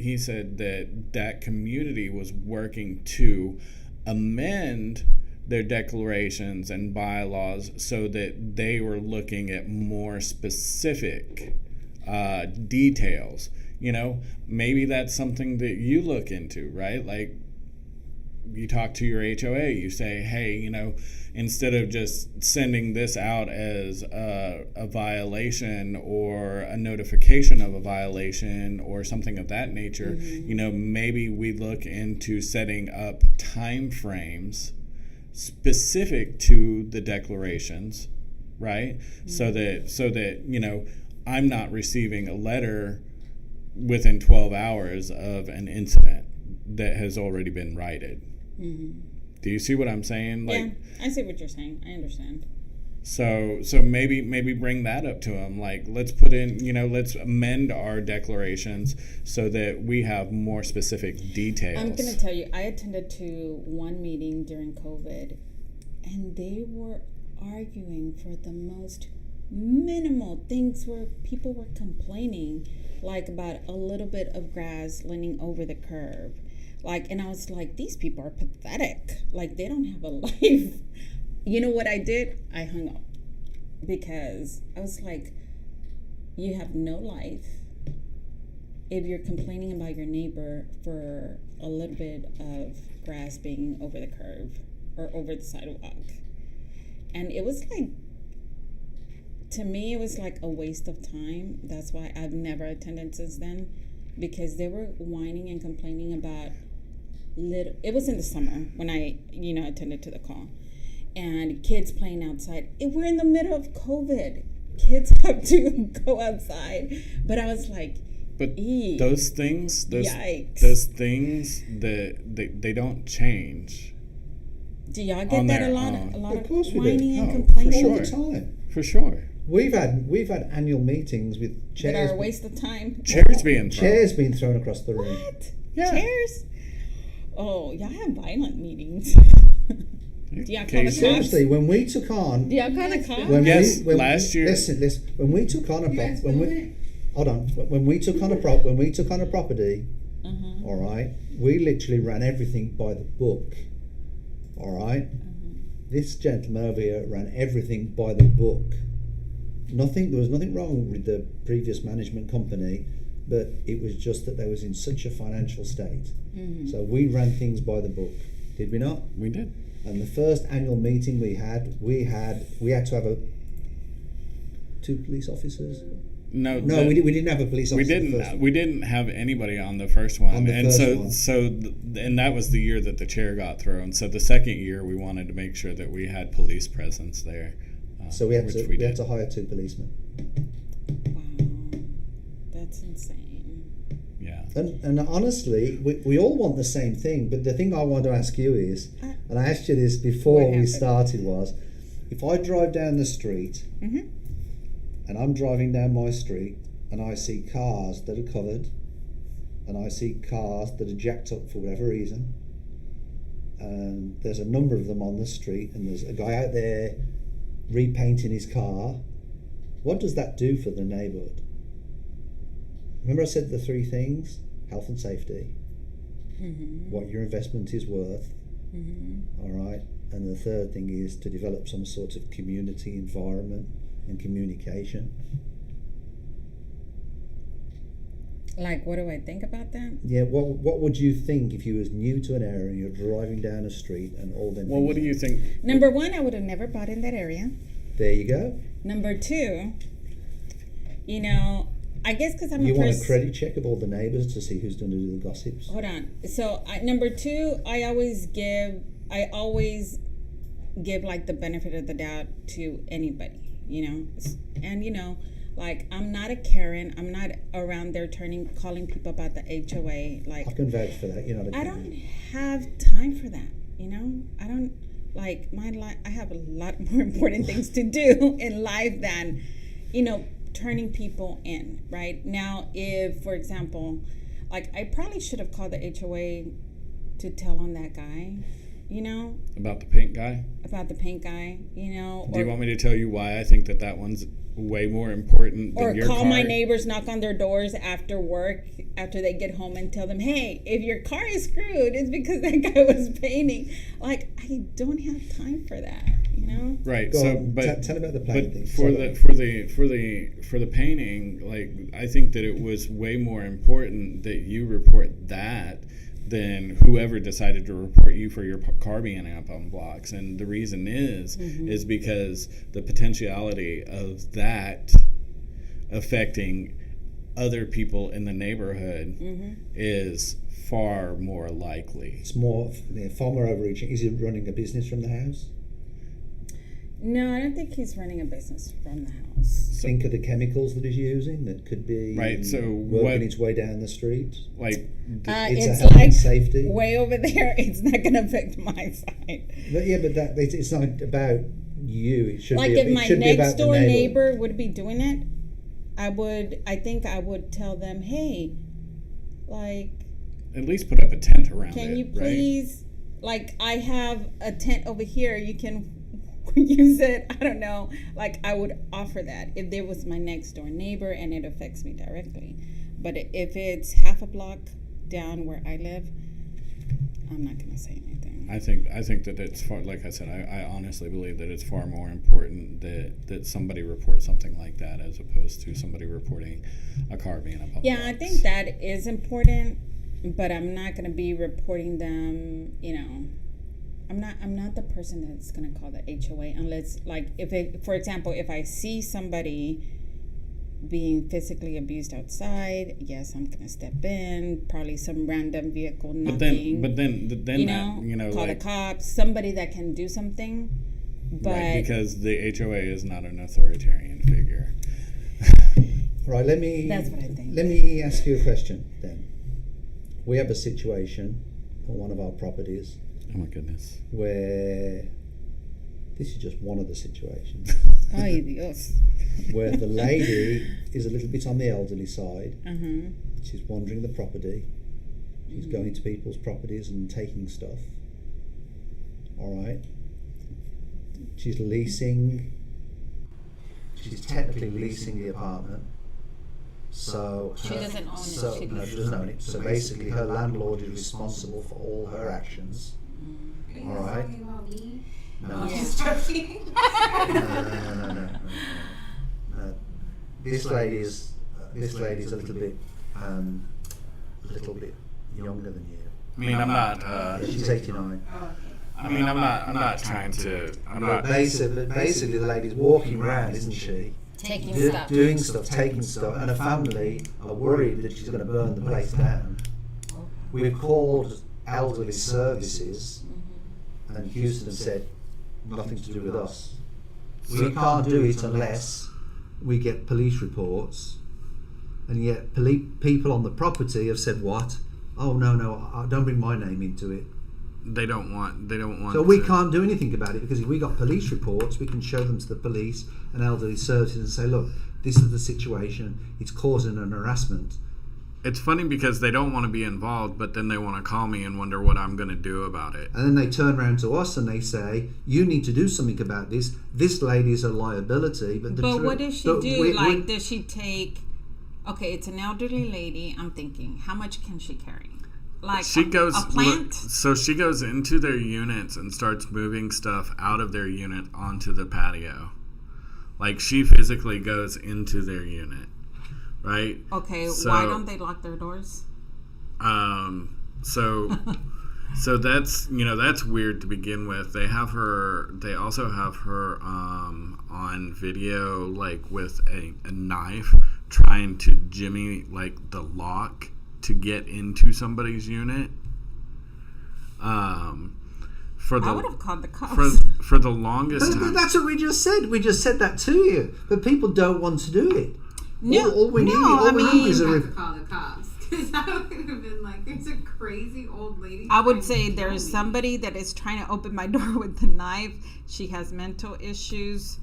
that community was working to amend their declarations and bylaws so that they were looking at more specific details. You know, maybe that's something that you look into, right? Like you talk to your HOA, you say, hey, you know, instead of just sending this out as a violation or a notification of a violation or something of that nature, you know, maybe we look into setting up time frames specific to the declarations, right? So that, you know, I'm not receiving a letter within 12 hours of an incident that has already been righted. Do you see what I'm saying? Like, yeah, I see what you're saying. I understand. So maybe bring that up to them. Like, let's put in, you know, let's amend our declarations so that we have more specific details. I'm going to tell you, I attended to one meeting during COVID, and they were arguing for the most minimal things where people were complaining, like about a little bit of grass leaning over the curb. And I was like, these people are pathetic. Like, they don't have a life. You know what I did? I hung up because I was like, you have no life if you're complaining about your neighbor for a little bit of grass being over the curb or over the sidewalk. And it was like, to me, it was like a waste of time. That's why I've never attended since then, because they were whining and complaining about it was in the summer when I, you know, attended to the call, and kids playing outside. We're in the middle of COVID. Kids have to go outside, but I was like, but eek, those things, yikes. those things that they don't change. Do y'all get that a lot? A lot Of course we do. whining and Oh, complaining all for the sure. time. For sure. We've had annual meetings with that chairs. are a waste of time. Chairs being thrown. Chairs being thrown across the room. What? Yeah. Chairs? Oh, y'all have violent meetings. Do y'all call the Okay, cops? Seriously, when we took on Do y'all call the cops? when Yes, we, when, last year- Listen. When we took on a You guys when we filmed it? hold on. When we took on a property, all right, we literally ran everything by the book. All right, this gentleman over here ran everything by the book. There was nothing wrong with the previous management company, but it was just that they was in such a financial state. So we ran things by the book, did we not? We did. And the first annual meeting we had to have 2 police officers No, we didn't have a police officer. We didn't have anybody on the first one, one. And that was the year that the chair got thrown. So the second year, we wanted to make sure that we had police presence there. So we had to hire 2 policemen. Wow, that's insane. Yeah. And honestly, we all want the same thing. But the thing I want to ask you is, and I asked you this before we started, was if I drive down the street. Mm-hmm. And I'm driving down my street and I see cars that are covered and I see cars that are jacked up for whatever reason, and there's a number of them on the street and there's a guy out there repainting his car. What does that do for the neighbourhood? Remember I said the 3 things? Health and safety, what your investment is worth, all right, and the third thing is to develop some sort of community environment and communication. Like, what do I think about that? Yeah, what would you think if you was new to an area and you're driving down a street and all them? Well, what do you think? Number 1, I would have never bought in that area. There you go. Number 2, I guess because I'm you want a credit check of all the neighbours to see who's going to do the gossips. Hold on. So number 2, I always give like the benefit of the doubt to anybody. And like, I'm not a Karen. I'm not around there calling people about the HOA. Like, I can vouch for that. You're not a Karen. I don't have time for that. I don't like my life. I have a lot more important things to do in life than, turning people in. Right now, if, for example, like, I probably should have called the HOA to tell on that guy. About the paint guy? About the paint guy, Do you want me to tell you why I think that one's way more important than your car? Or call my neighbors, knock on their doors after work, after they get home, and tell them, hey, if your car is screwed, it's because that guy was painting. Like, I don't have time for that, Right. Go so, on, but tell about the paint thing. For the painting, like, I think that it was way more important that you report that than whoever decided to report you for your car being up on blocks. And the reason is because the potentiality of that affecting other people in the neighborhood is far more likely. It's far more overreaching. Is he running a business from the house? No, I don't think he's running a business from the house. Think of the chemicals that he's using that could be working its way down the street. Like, it's a health and safety. Way over there, it's not going to affect my side. But it's not about you. It should like, be. if my next door neighbor would be doing it, I think I would tell them, hey, like, at least put up a tent around it. Can you please, like, I have a tent over here. You can use it. I don't know. Like, I would offer that if there was my next door neighbor and it affects me directly. But if it's half a block down where I live, I'm not going to say anything. I think that it's far. Like I said, I honestly believe that it's far more important that somebody report something like that as opposed to somebody reporting a car being up on blocks. I think that is important, but I'm not going to be reporting them. I'm not the person that's going to call the HOA unless, like, for example, if I see somebody being physically abused outside, yes, I'm going to step in. Probably some random vehicle knocking. But then call the cops. Somebody that can do something. But right, because the HOA is not an authoritarian figure. Right. That's what I think. Let me ask you a question then. We have a situation on one of our properties. Oh my goodness. Where this is just one of the situations. Ay Dios. Where the lady is a little bit on the elderly side. Uh-huh. She's wandering the property. She's going to people's properties and taking stuff. All right. She's technically leasing the apartment. So she doesn't own it. No, she doesn't own it. So basically, her landlord is responsible for all her actions. All right. No. Just joking. No. This lady is a little bit younger than you. I mean, I'm not. She's 89. I mean, I'm not trying to. Basically, the lady's walking around, isn't she? taking doing stuff, taking stuff, and a family are worried that she's going to burn the place down. We've called elderly services, and Houston have said nothing to do with us. We can't do it unless we get police reports, and yet people on the property have said what? Oh no, don't bring my name into it. They don't want. So we can't do anything about it, because if we got police reports, we can show them to the police and elderly services and say, look, this is the situation. It's causing an harassment. It's funny because they don't want to be involved, but then they want to call me and wonder what I'm going to do about it. And then they turn around to us and they say, you need to do something about this. This lady is a liability. But what does she do? Does she take... Okay, it's an elderly lady. I'm thinking, how much can she carry? Like she goes, a plant? So she goes into their units and starts moving stuff out of their unit onto the patio. Like, she physically goes into their unit, right? Okay, so, why don't they lock their doors? So that's, that's weird to begin with. They also have her on video, like, with a knife trying to jimmy, like, the lock to get into somebody's unit. I would have called the cops. For the longest time. But that's what we just said. We just said that to you. But people don't want to do it. No, all we need is have to call the cops. Because I would have been like, there's a crazy old lady. I would say there's somebody that is trying to open my door with a knife. She has mental issues.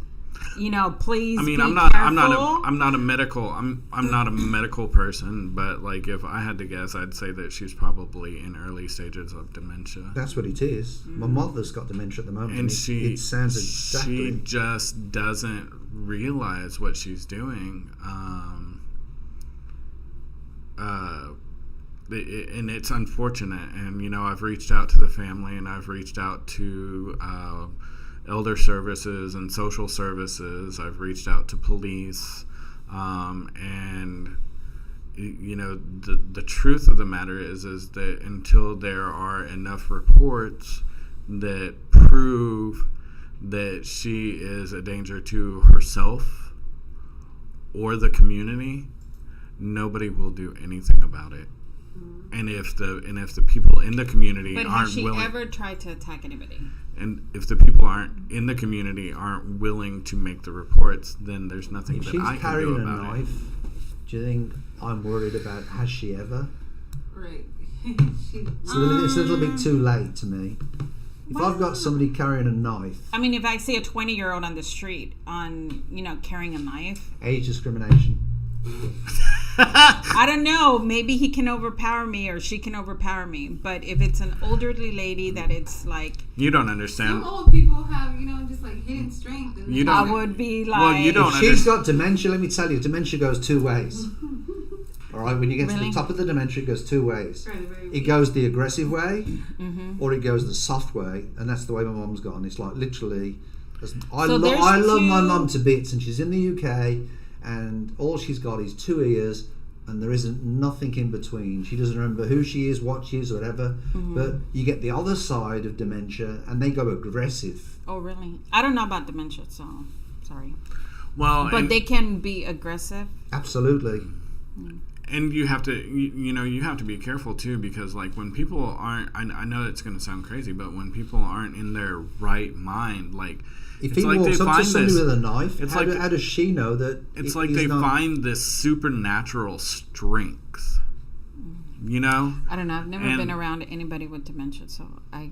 Please. I mean, be I'm not a medical person, but like, if I had to guess, I'd say that she's probably in early stages of dementia. That's what it is. My mother's got dementia at the moment, and it sounds exactly. She just doesn't realize what she's doing. And it's unfortunate. And I've reached out to the family, and I've reached out to elder services and social services. I've reached out to police, and the truth of the matter is that until there are enough reports that prove that she is a danger to herself or the community, nobody will do anything about it. And if the people in the community aren't willing, has she ever tried to attack anybody? And if the people in the community aren't willing to make the reports, then there's nothing that I can do about it. If she's carrying a knife, do you think I'm worried about, has she ever? Right. It's a little bit too late to me. If I've got somebody carrying a knife... I mean, if I see a 20-year-old on the street carrying a knife... Age discrimination. I don't know. Maybe he can overpower me or she can overpower me. But if it's an elderly lady that it's like... You don't understand. Some old people have, just like hidden strength. And I would be like... Well, you don't If she's got dementia, let me tell you, dementia goes two ways. All right, when you get to the top of the dementia, it goes two ways. It goes the aggressive way, or it goes the soft way, and that's the way my mum's gone. It's like literally... I love my mum to bits, and she's in the UK... and all she's got is 2 ears, and there isn't nothing in between. She doesn't remember who she is, what she is, whatever. But you get the other side of dementia, and they go aggressive. Oh, really? I don't know about dementia, so sorry. Well, but they can be aggressive. Absolutely. And you have to, you have to be careful too, because like when people aren't, I know it's going to sound crazy, but when people aren't in their right mind, like. If he walks up to somebody with a knife, how does she know that? It's like they find this supernatural strength. I don't know. I've never been around anybody with dementia, so I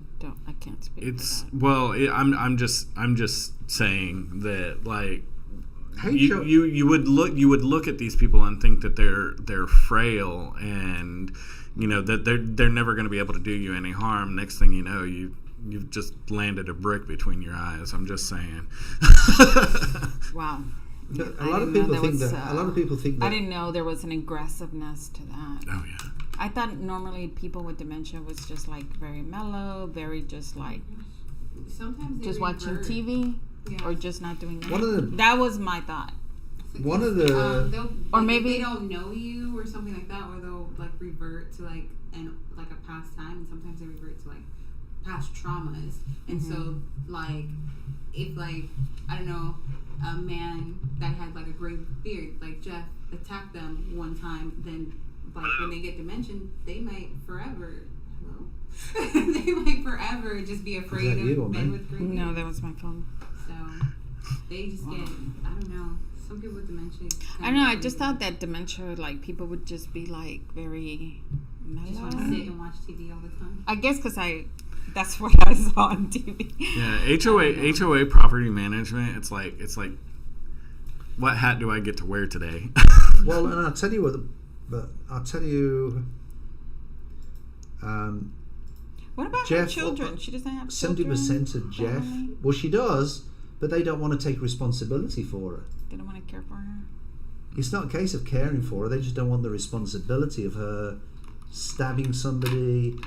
can't speak. I'm just saying that like you would look at these people and think that they're frail and that they're never going to be able to do you any harm. Next thing you know, You've just landed a brick between your eyes. I'm just saying. Wow. A lot of people think that. I didn't know there was an aggressiveness to that. Oh yeah. I thought normally people with dementia was just like very mellow, very just like sometimes just watching TV or just not doing anything. That was my thought. One of the or maybe they don't know you or something like that, or they'll like revert to like a past time, and sometimes they revert to like past traumas, and so like if like I don't know, a man that had like a gray beard, like Jeff, attacked them one time, then like when they get dementia, they might forever. Hello? They might forever just be afraid of men with gray beards. No, that was my phone. So they just get, I don't know. Some people with dementia. I don't know. I just thought that dementia, like people would just be like very mellow. Just want to sit and watch TV all the time. I guess because that's what I saw on TV. Yeah, HOA property management. It's like, what hat do I get to wear today? Well, and I'll tell you what. What about Jeff, her children? She doesn't have 70% of Jeff. family? Well, she does, but they don't want to take responsibility for her. They don't want to care for her. It's not a case of caring for her. They just don't want the responsibility of her stabbing somebody,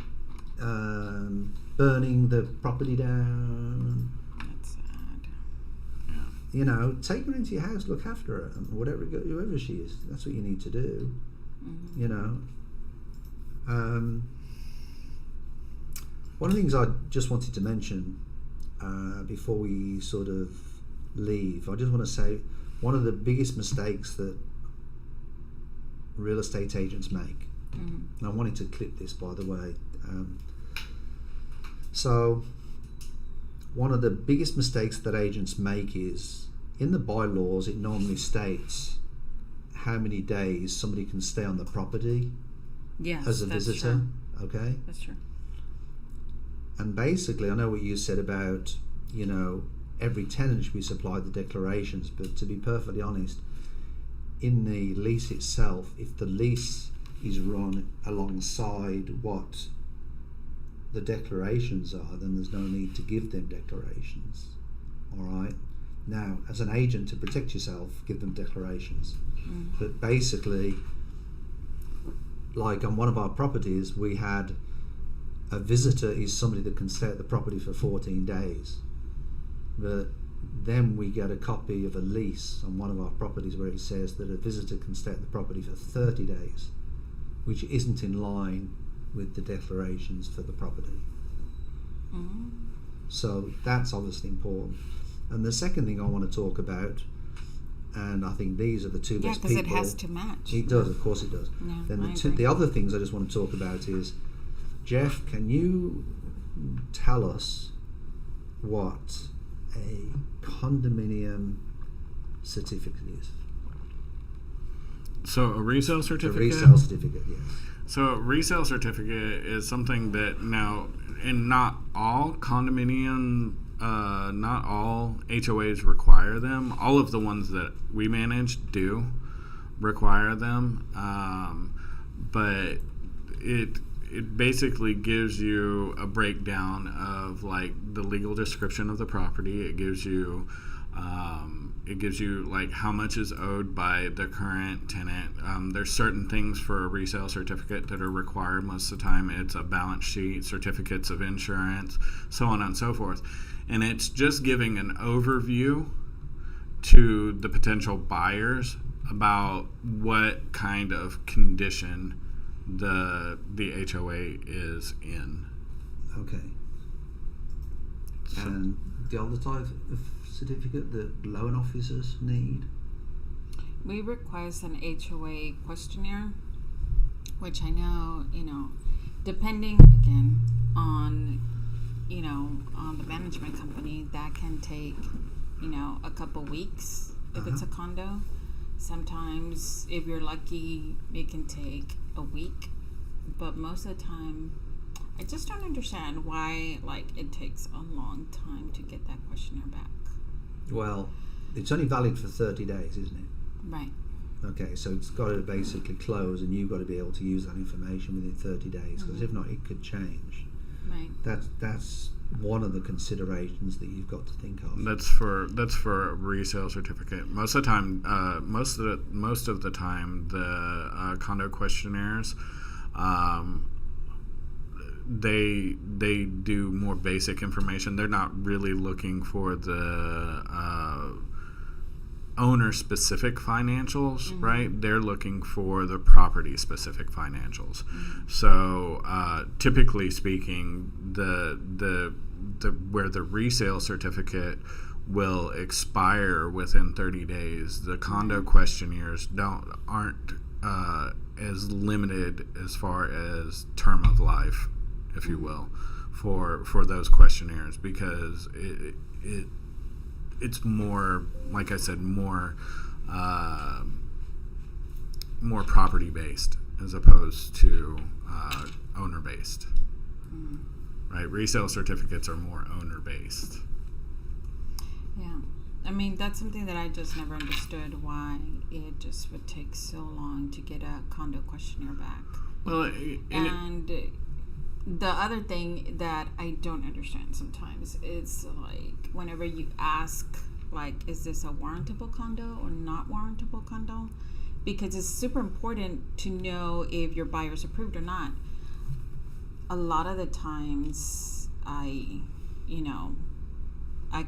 burning the property down. That's sad. You know, take her into your house, look after her, and whoever she is. That's what you need to do. Mm-hmm. You know. One of the things I just wanted to mention before we sort of leave, I just want to say one of the biggest mistakes that real estate agents make, and I wanted to clip this, by the way. So one of the biggest mistakes that agents make is, in the bylaws, it normally states how many days somebody can stay on the property as a visitor. True. Okay? That's true. And basically, I know what you said about, you know, every tenant should be supplied the declarations, but to be perfectly honest, in the lease itself, if the lease is run alongside what the declarations are, then there's no need to give them declarations. All right? Now, as an agent, to protect yourself, give them declarations. But basically, like on one of our properties, we had a visitor is somebody that can stay at the property for 14 days. But then we get a copy of a lease on one of our properties where it says that a visitor can stay at the property for 30 days, which isn't in line with the declarations for the property. So that's obviously important. And the second thing I want to talk about, and I think these are the two best people. Yeah, because it has to match. It does, of course it does. Yeah, then the other things I just want to talk about is, Jeff, can you tell us what a condominium certificate is? So a resale certificate? A resale certificate, yes. So a resale certificate is something that now, and not all condominium, not all HOAs require them. All of the ones that we manage do require them, but it basically gives you a breakdown of like the legal description of the property. It gives you like how much is owed by the current tenant. There's certain things for a resale certificate that are required. Most of the time it's a balance sheet, certificates of insurance, so on and so forth. And it's just giving an overview to the potential buyers about what kind of condition the HOA is in. Okay. And the other type of certificate that loan officers need? We request an HOA questionnaire, which I know, depending again on, on the management company, that can take, a couple weeks if it's a condo. Sometimes, if you're lucky, it can take a week, but most of the time, I just don't understand why, it takes a long time to get that questionnaire back. Well, it's only valid for 30 days, isn't it? Right. Okay, so it's got to basically close, and you've got to be able to use that information within 30 days, because if not, it could change. Right. That's one of the considerations that you've got to think of. That's for a resale certificate. Most of the time, most of the time, the condo questionnaires, they do more basic information. They're not really looking for the owner-specific financials, right? They're looking for the property-specific financials. So, typically speaking, the where the resale certificate will expire within 30 days. The condo questionnaires aren't as limited as far as term of life, if you will, for those questionnaires, because it's more, like I said, more property based as opposed to owner based. Right, resale certificates are more owner based. Yeah, I mean, that's something that I just never understood, why it just would take so long to get a condo questionnaire back. Well, and the other thing that I don't understand sometimes is, like, whenever you ask, like, is this a warrantable condo or not warrantable condo? Because it's super important to know if your buyer's approved or not. A lot of the times I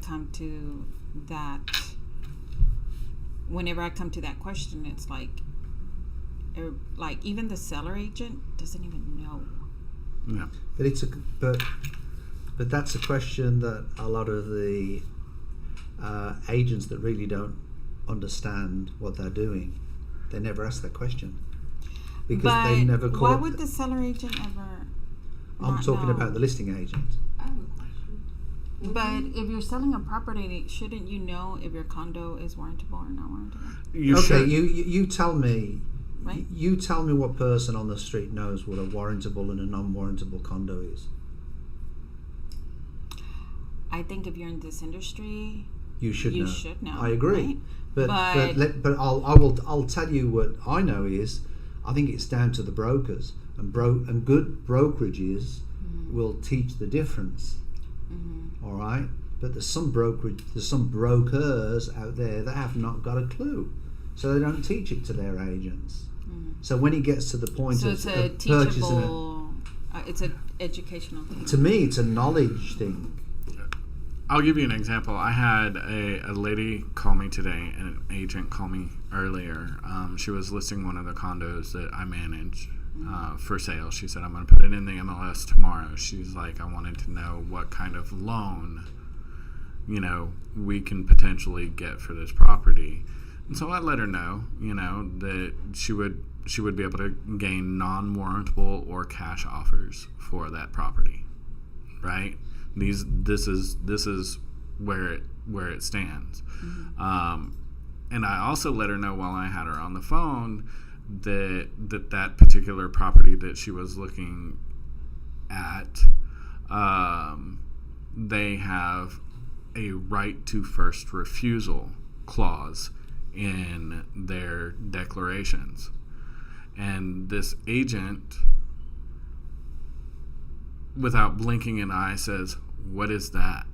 come to that, whenever I come to that question, it's like even the seller agent doesn't even know. Yeah. But that's a question that a lot of the agents that really don't understand what they're doing, they never ask that question because they never caught. Why would the seller agent ever? I'm talking about the listing agent. I have a question. But if you're selling a property, shouldn't you know if your condo is warrantable or not warrantable? You tell me. Right? You tell me what person on the street knows what a warrantable and a non-warrantable condo is. I think if you're in this industry, you should know. I agree. Right? But I'll tell you what I know is, I think it's down to the brokers, and good brokerages will teach the difference. All right, but there's some brokers out there that have not got a clue, so they don't teach it to their agents. So when it gets to the point of purchasing it's an educational thing. To me, it's a knowledge thing. I'll give you an example. I had a lady call me today, and an agent call me earlier. She was listing one of the condos that I manage for sale. She said, I'm going to put it in the MLS tomorrow. She's like, I wanted to know what kind of loan, we can potentially get for this property. And so I let her know, that she would be able to gain non-warrantable or cash offers for that property, right? This is where it stands. And I also let her know while I had her on the phone that particular property that she was looking at, they have a right to first refusal clause in their declarations. And this agent, without blinking an eye, says, what is that?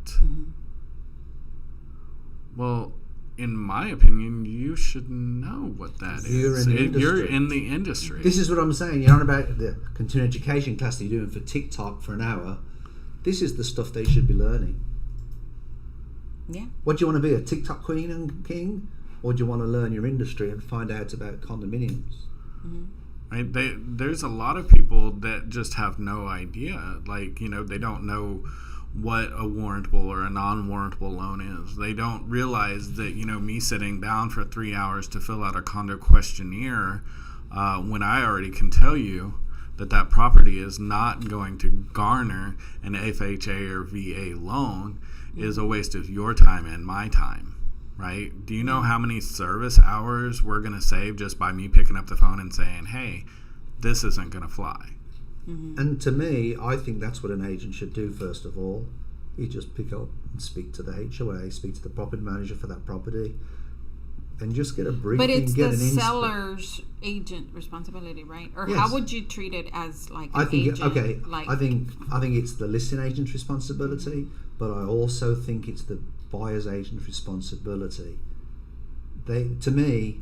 Well, in my opinion, you should know what that is. You're in the industry. This is what I'm saying. You're on about the continuing education class that you're doing for TikTok for an hour. This is the stuff they should be learning. Yeah. What do you want to be, a TikTok queen and king? Or do you want to learn your industry and find out about condominiums? Right? There's a lot of people that just have no idea. Like, they don't know what a warrantable or a non-warrantable loan is. They don't realize that, me sitting down for 3 hours to fill out a condo questionnaire, when I already can tell you that property is not going to garner an FHA or VA loan, is a waste of your time and my time. Right? Do you know how many service hours we're going to save just by me picking up the phone and saying, hey, this isn't going to fly? And to me, I think that's what an agent should do first of all. You just pick up and speak to the HOA, speak to the property manager for that property, and just get a briefing. But it's the seller's agent responsibility, right? Or yes. How would you treat it as like an agent? Okay, I think it's the listing agent's responsibility, but I also think it's the buyer's agent's responsibility. To me,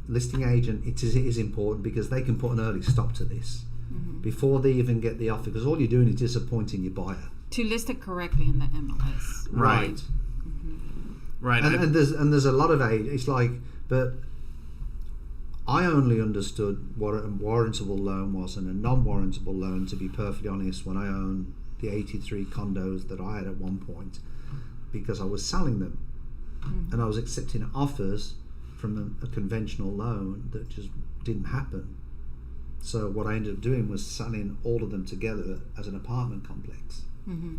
listing agent it is important because they can put an early stop to this before they even get the offer, because all you're doing is disappointing your buyer. To list it correctly in the MLS. Right. Right. And there's a lot of it's like, but I only understood what a warrantable loan was and a non-warrantable loan, to be perfectly honest, when I owned the 83 condos that I had at one point, because I was selling them. and I was accepting offers from a conventional loan that just didn't happen. So what I ended up doing was selling all of them together as an apartment complex. Mm-hmm.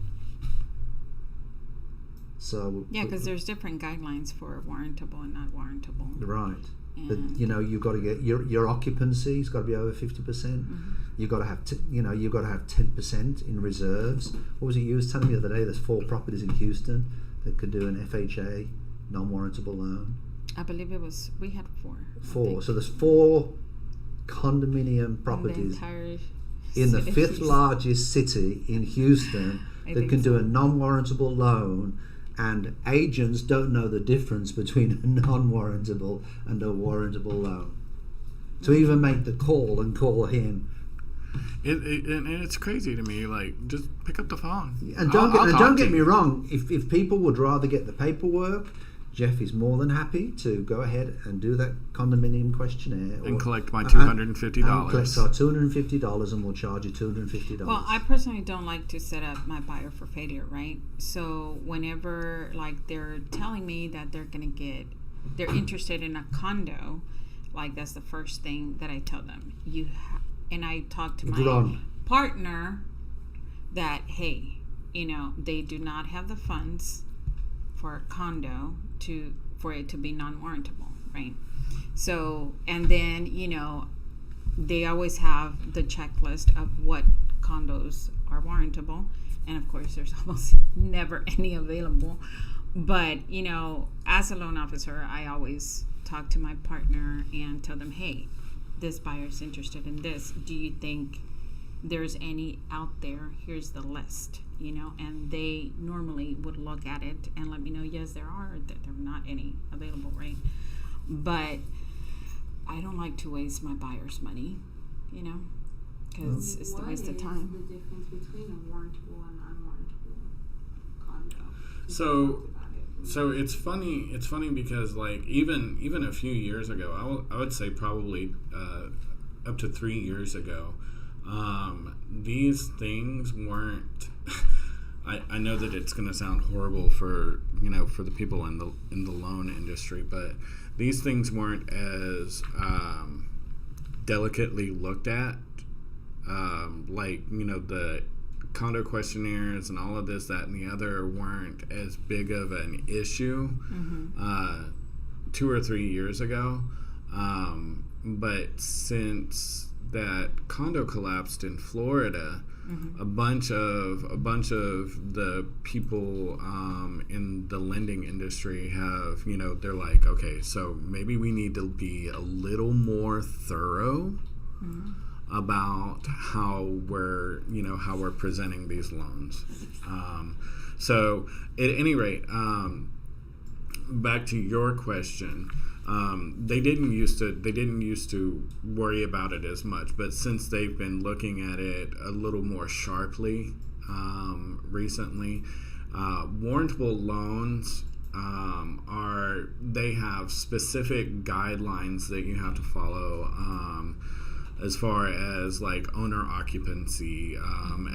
So yeah, because there's different guidelines for warrantable and not warrantable. Right. But you've got to get your occupancy's got to be over 50%. Mm-hmm. You've got to have you've got to have 10% in reserves. What was it you was telling me the other day? There's 4 properties in Houston that could do an FHA non-warrantable loan. I believe we had 4. 4. So there's 4 condominium properties in the 5th largest city in Houston that can do a non-warrantable loan. And agents don't know the difference between a non-warrantable and a warrantable loan. To even make the call and call him. And it's crazy to me. Like, just pick up the phone. And don't get me wrong. If people would rather get the paperwork, Jeff is more than happy to go ahead and do that condominium questionnaire and collect my $250. And collect our $250, and we'll charge you $250. Well, I personally don't like to set up my buyer for failure, right? So whenever like they're telling me that they're interested in a condo, like that's the first thing that I tell them. And I talk to my partner that hey, they do not have the funds for a condo for it to be non-warrantable, right? So, and then they always have the checklist of what condos are warrantable, and of course there's almost never any available. But as a loan officer, I always talk to my partner and tell them, hey, this buyer's interested in this. Do you think there's any out there? Here's the list. And they normally would look at it and let me know, yes, there are, that there are not any available, right? But I don't like to waste my buyer's money, because it's the waste of time. What is the difference between a warrantable and unwarrantable condo? So it's funny because like even a few years ago, I would say probably up to 3 years ago, these things weren't. I know that it's going to sound horrible for the people in the loan industry, but these things weren't as delicately looked at. The condo questionnaires and all of this, that, and the other weren't as big of an issue 2 or 3 years ago. But since that condo collapsed in Florida, a bunch of the people in the lending industry have, they're like, okay, so maybe we need to be a little more thorough about how we're presenting these loans. So at any rate, back to your question. They didn't used to worry about it as much, but since they've been looking at it a little more sharply recently, warrantable loans they have specific guidelines that you have to follow as far as like owner occupancy,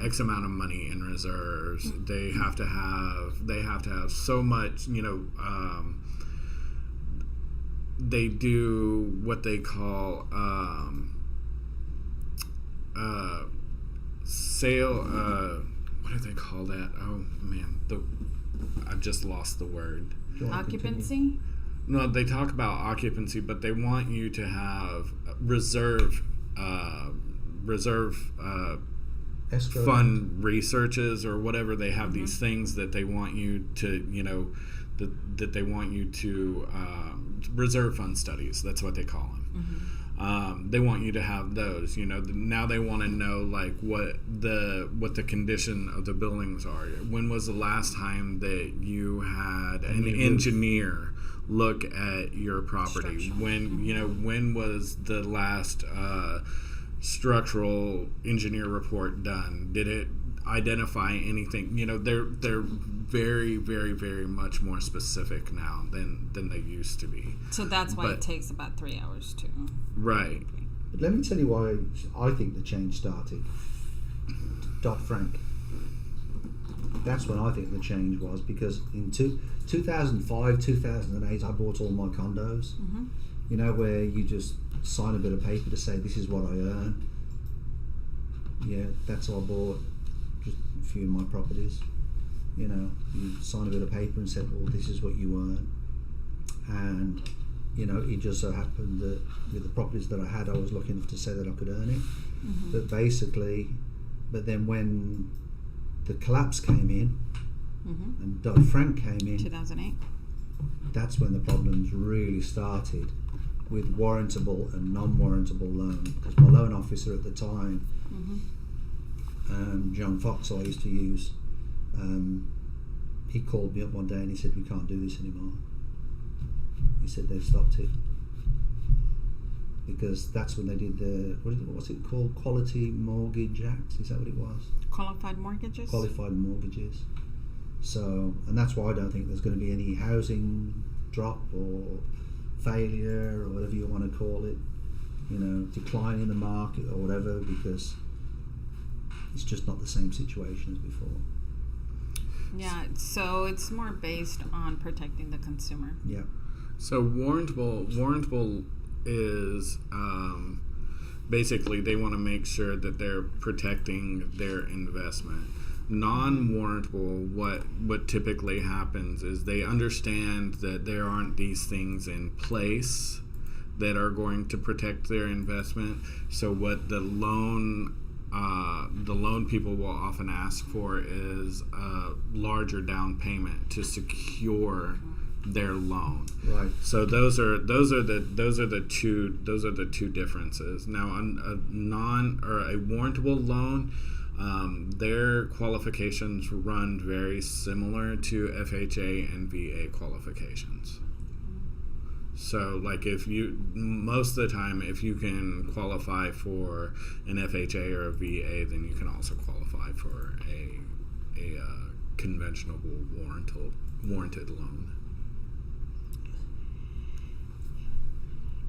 X amount of money in reserves. They have to have so much, they do what they call sale. What do they call that? Oh man, I've just lost the word. Occupancy? No, they talk about occupancy, but they want you to have reserve fund researches or whatever. They have these things that they want you to, that they want you to reserve fund studies. That's what they call them. They want you to have those. Now they want to know like what the condition of the buildings are. When was the last time that you had an engineer look at your property? When was the last structural engineer report done? Did it identify anything? They're very, very, very much more specific now than they used to be. So that's why it takes about 3 hours too. Right. But let me tell you why I think the change started. Dodd-Frank. That's when I think the change was, because in 2005, 2008, I bought all my condos. You know, where you just sign a bit of paper to say this is what I earn. Yeah, that's how I bought just a few of my properties. You know, you sign a bit of paper and said, well, this is what you earn. And, you know, it just so happened that with the properties that I had, I was lucky enough to say that I could earn it. But basically, but then when the collapse came in and Dodd-Frank came in, 2008. That's when the problems really started with warrantable and non-warrantable loans. Because my loan officer at the time, John Fox, I used to use, he called me up one day and he said, we can't do this anymore. He said they've stopped it. Because that's when they did the, what's it called? Quality Mortgage Act? Is that what it was? Qualified mortgages? Qualified mortgages. So, and that's why I don't think there's going to be any housing drop or failure or whatever you want to call it, you know, decline in the market or whatever, because it's just not the same situation as before. Yeah, so it's more based on protecting the consumer. Yeah. So warrantable is basically they want to make sure that they're protecting their investment. Non-warrantable, what typically happens is they understand that there aren't these things in place that are going to protect their investment. So what the loan people will often ask for is a larger down payment to secure their loan. Right. So those are the two differences. Now, a warrantable loan, their qualifications run very similar to FHA and VA qualifications. So, like, most of the time, if you can qualify for an FHA or a VA, then you can also qualify for a conventional warranted loan.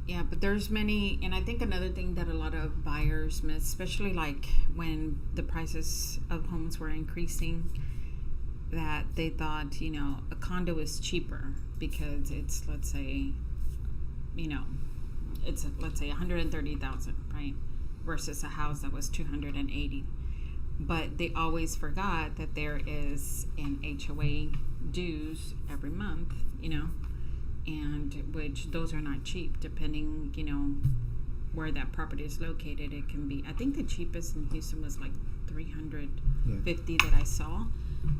Yeah, but there's many, and I think another thing that a lot of buyers miss, especially like when the prices of homes were increasing, that they thought, you know, a condo is cheaper because it's, let's say, you know, it's let's say 130,000, right, versus a house that was 280. But they always forgot that there is an HOA dues every month, you know, and which those are not cheap, depending, you know, where that property is located. It can be, I think the cheapest in Houston was like 350 that I saw,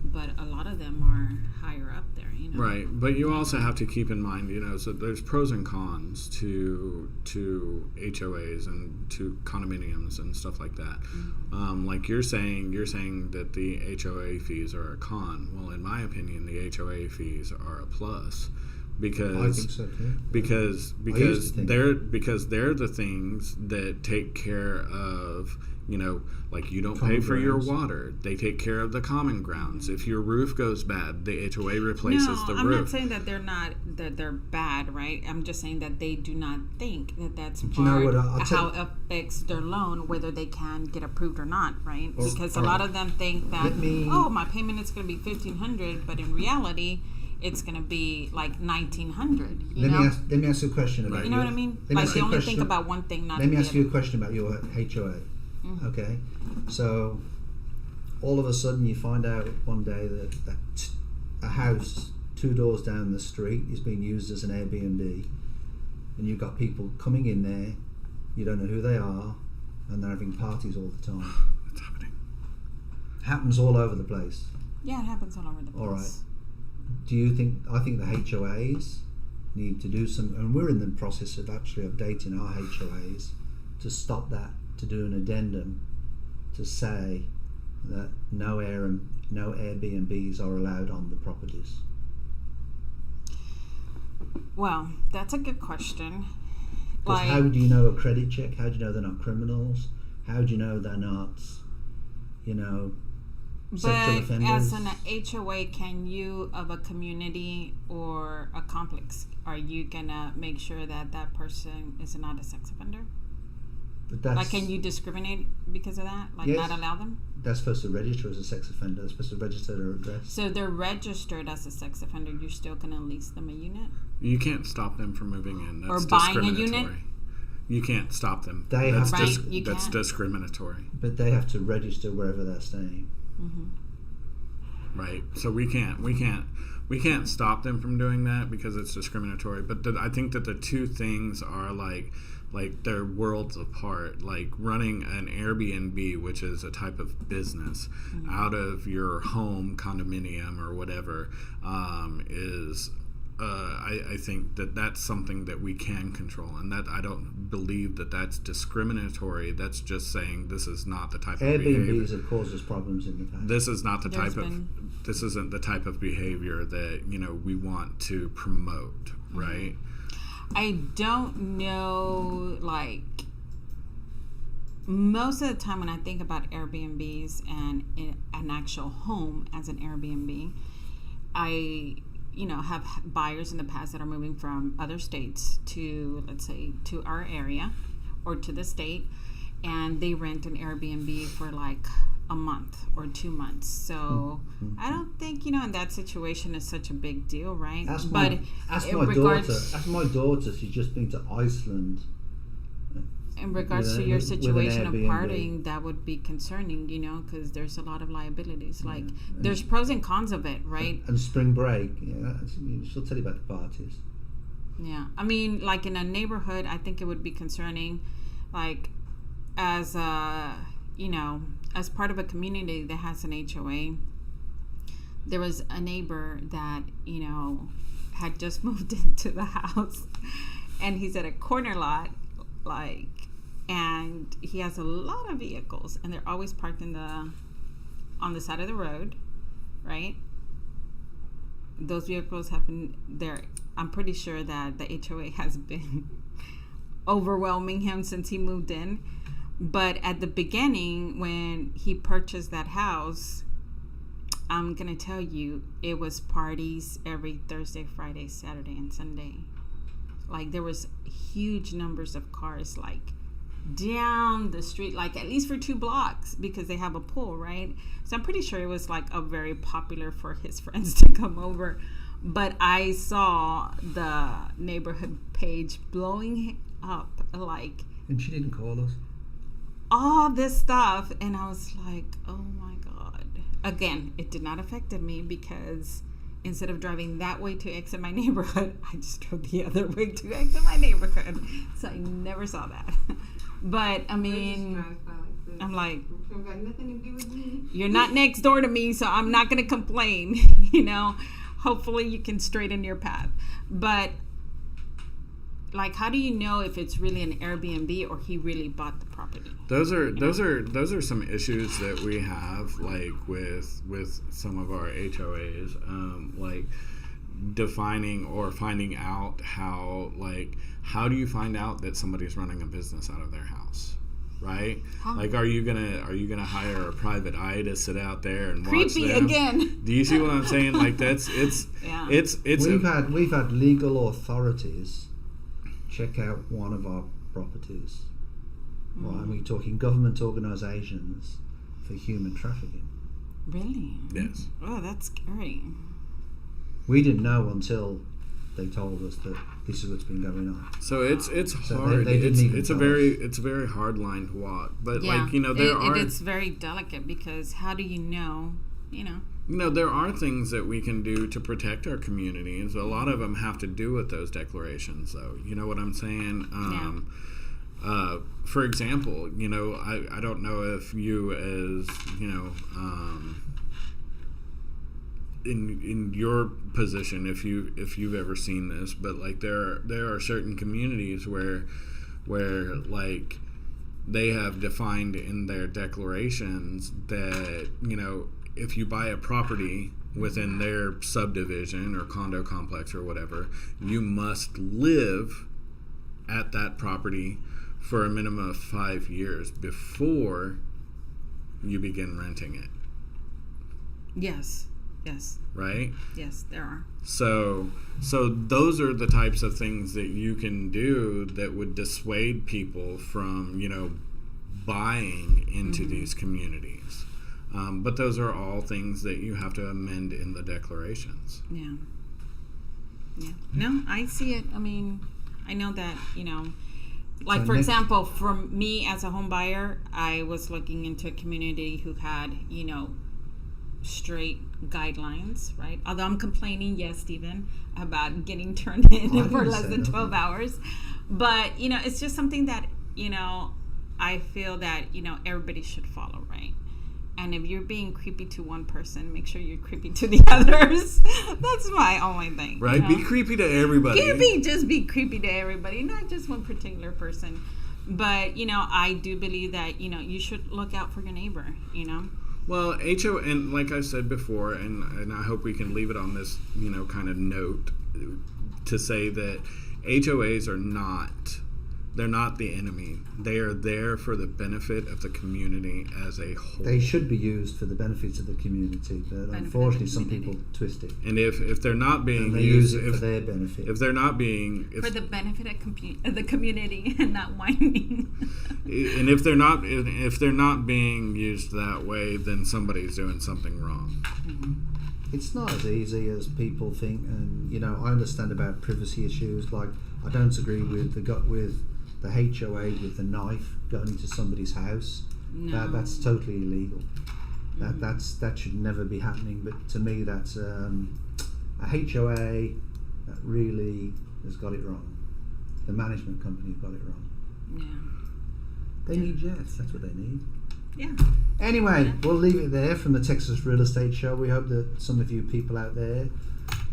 but a lot of them are higher up there, you know. Right, but you also have to keep in mind, you know, so there's pros and cons to HOAs and to condominiums and stuff like that. Like you're saying that the HOA fees are a con. Well, in my opinion, the HOA fees are a plus. Because I think so too. Because they're the things that take care of, you know, like you don't pay for your water. They take care of the common grounds. If your roof goes bad, the HOA replaces the roof. I'm not saying that they're bad, right? I'm just saying that they do not think that that's part of how it affects their loan, whether they can get approved or not, right? Because a lot of them think that, my payment is going to be $1,500, but in reality, it's going to be like $1,900. Let me ask you a question about you know what I mean? Like they only think about one thing, not the other. Let me ask you a question about your HOA. Okay, so all of a sudden you find out one day that a house 2 doors down the street is being used as an Airbnb, and you've got people coming in there, you don't know who they are, and they're having parties all the time. It's happening. Happens all over the place. Yeah, it happens all over the place. All right. Do you think? I think the HOAs need to do some, and we're in the process of actually updating our HOAs to stop that, to do an addendum to say that no Airbnbs are allowed on the properties. Well, that's a good question. Because how do you know a credit check? How do you know they're not criminals? How do you know they're not, you know, sexual offenders? But as an HOA, can you, of a community or a complex, are you gonna make sure that that person is not a sex offender? But that's, Like, can you discriminate because of that? Like, Yes. not allow them? they're supposed to register as a sex offender. They're supposed to register their address. So they're registered as a sex offender. You're still going to lease them a unit? You can't stop them from moving in. That's Or buying a discriminatory. unit? You can't stop them. They that's have Right, you that's can't. discriminatory. But they have to register wherever they're staying. Right. So we can't stop them from doing that because it's discriminatory. But I think that the two things are like they're worlds apart. Like running an Airbnb, which is a type of business, out of your home condominium or whatever, is. I think that that's something that we can control, and that I don't believe that that's discriminatory. That's just saying this is not the type of behavior. Airbnbs have caused us problems in the past. This is not the There's type been- of. This isn't the type of behavior that we want to promote, right? I don't know, like, most of the time when I think about Airbnbs and an actual home as an Airbnb, I, have buyers in the past that are moving from other states to, let's say, to our area or to the state, and they rent an Airbnb for like a month or 2 months. So I don't think, in that situation is such a big deal, right? Ask but my daughter. She's just been to Iceland. in regards with to your with an situation of Airbnb. partying, that would be concerning, because there's a lot of liabilities. Like, there's pros and cons of it, right? And spring break, she'll tell you about the parties. Yeah. I mean, like in a neighborhood, I think it would be concerning, like, as as part of a community that has an HOA. There was a neighbor that, had just moved into the house, and he's at a corner lot, and he has a lot of vehicles, and they're always parked on the side of the road, right? Those vehicles have been there. I'm pretty sure that the HOA has been overwhelming him since he moved in. But at the beginning, when he purchased that house, I'm going to tell you, it was parties every Thursday, Friday, Saturday, and Sunday. Like, there was huge numbers of cars, like, down the street, like, at least for 2 blocks, because they have a pool, right? So I'm pretty sure it was, like, a very popular for his friends to come over. But I saw the neighborhood page blowing up, like, And she didn't call us. all this stuff, and I was like, oh my god. Again, it did not affect me, because instead of driving that way to exit my neighborhood, I just drove the other way to exit my neighborhood, so I never saw that. But I mean, I'm like, nothing to do with me. you're not next door to me, so I'm not gonna complain. Hopefully you can straighten your path. But like, how do you know if it's really an Airbnb or he really bought the property? Those are some issues that we have, like with some of our HOAs, like defining or finding out how do you find out that somebody's running a business out of their house, right? How? Like, are you gonna hire a private eye to sit out there and Creepy watch them? again. Do you see what I'm saying? Like, Yeah. We've had legal authorities check out one of our properties. Well, I mean, talking government organisations for human trafficking. Really? Yes. Oh, that's scary. We didn't know until they told us that this is what's been going on. So it's So hard. they didn't even It's a tell very hard line to walk. But Yeah. it's very delicate, because how do you know? there are things that we can do to protect our communities. A lot of them have to do with those declarations, though. You know what I'm saying? For example, I don't know if you, as in your position, if you've ever seen this, but like there are certain communities where like they have defined in their declarations that if you buy a property within their subdivision or condo complex or whatever, you must live at that property for a minimum of 5 years before you begin renting it. Yes. Yes. Right? Yes, there are. So those are the types of things that you can do that would dissuade people from, buying into these communities. But those are all things that you have to amend in the declarations. Yeah. Yeah. No, I see it. I mean, I know that, like, for example, for me as a home buyer, I was looking into a community who had, straight guidelines, right? Although I'm complaining, yes, Stephen, about getting turned in for less than 12 hours. But, it's just something that, I feel that, everybody should follow, right? And if you're being creepy to one person, make sure you're creepy to the others. That's my only thing. Right? Be creepy to everybody. Just be creepy to everybody, not just one particular person. But, I do believe that, you should look out for your neighbor, Well, and like I said before, and I hope we can leave it on this, kind of note, to say that HOAs are they're not the enemy. They are there for the benefit of the community as a whole. They should be used for the benefits of the community, but unfortunately some people twist it. And if they're not being they used use it for their benefit. If they're not being for the benefit of the community and not whining. And if they're not being used that way, then somebody's doing something wrong. Mm-hmm. It's not as easy as people think, and I understand about privacy issues. Like, I don't agree with the HOA with the knife going into somebody's house. No. That's totally illegal. That should never be happening. But to me, that's a HOA that really has got it wrong. The management company got it wrong. Yeah. They need Jeff. That's what they need. Yeah. Anyway, we'll leave it there from the Texas Real Estate Show. We hope that some of you people out there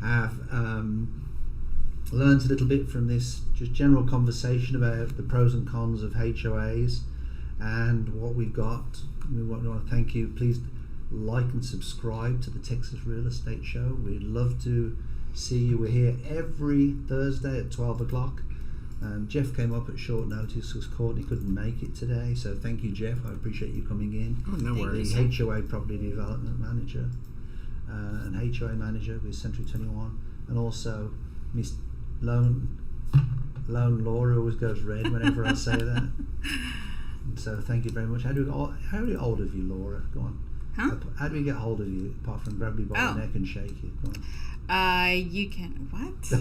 have learned a little bit from this just general conversation about the pros and cons of HOAs and what we've got. We want to thank you. Please like and subscribe to the Texas Real Estate Show. We'd love to see you. We're here every Thursday at 12 o'clock. Jeff came up at short notice because Courtney couldn't make it today, so thank you, Jeff. I appreciate you coming in. Oh, no worries. The HOA Property Development Manager and HOA Manager with Century 21, and also Miss Lone Laura always goes red whenever I say that. So thank you very much. How do we get hold of you, Laura? Go on. Huh? How do we get hold of you apart from grab you by the neck and shake you? Go on. You can what?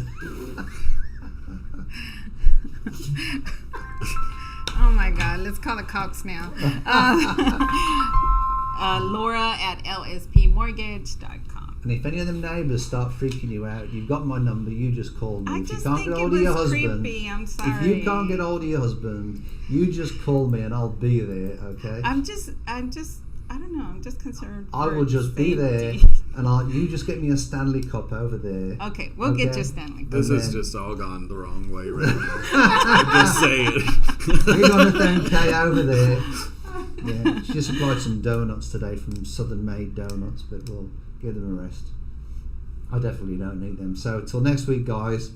Oh my God! Let's call the cops now. Laura at lspmortgage.com. And if any of them neighbours start freaking you out, you've got my number. You just call me. If you can't think get it hold of your was husband, creepy. I'm sorry. if you can't get hold of your husband, you just call me and I'll be there. Okay. I don't know. I'm just concerned. I will just be there, and you just get me a Stanley Cup over there. Okay, we'll get you a Stanley Cup. This has just all gone the wrong way right now. Just say it. We're going to thank Kay over there. Yeah, she just supplied some donuts today from Southern Made Donuts, but we'll give them a rest. I definitely don't need them. So till next week, guys.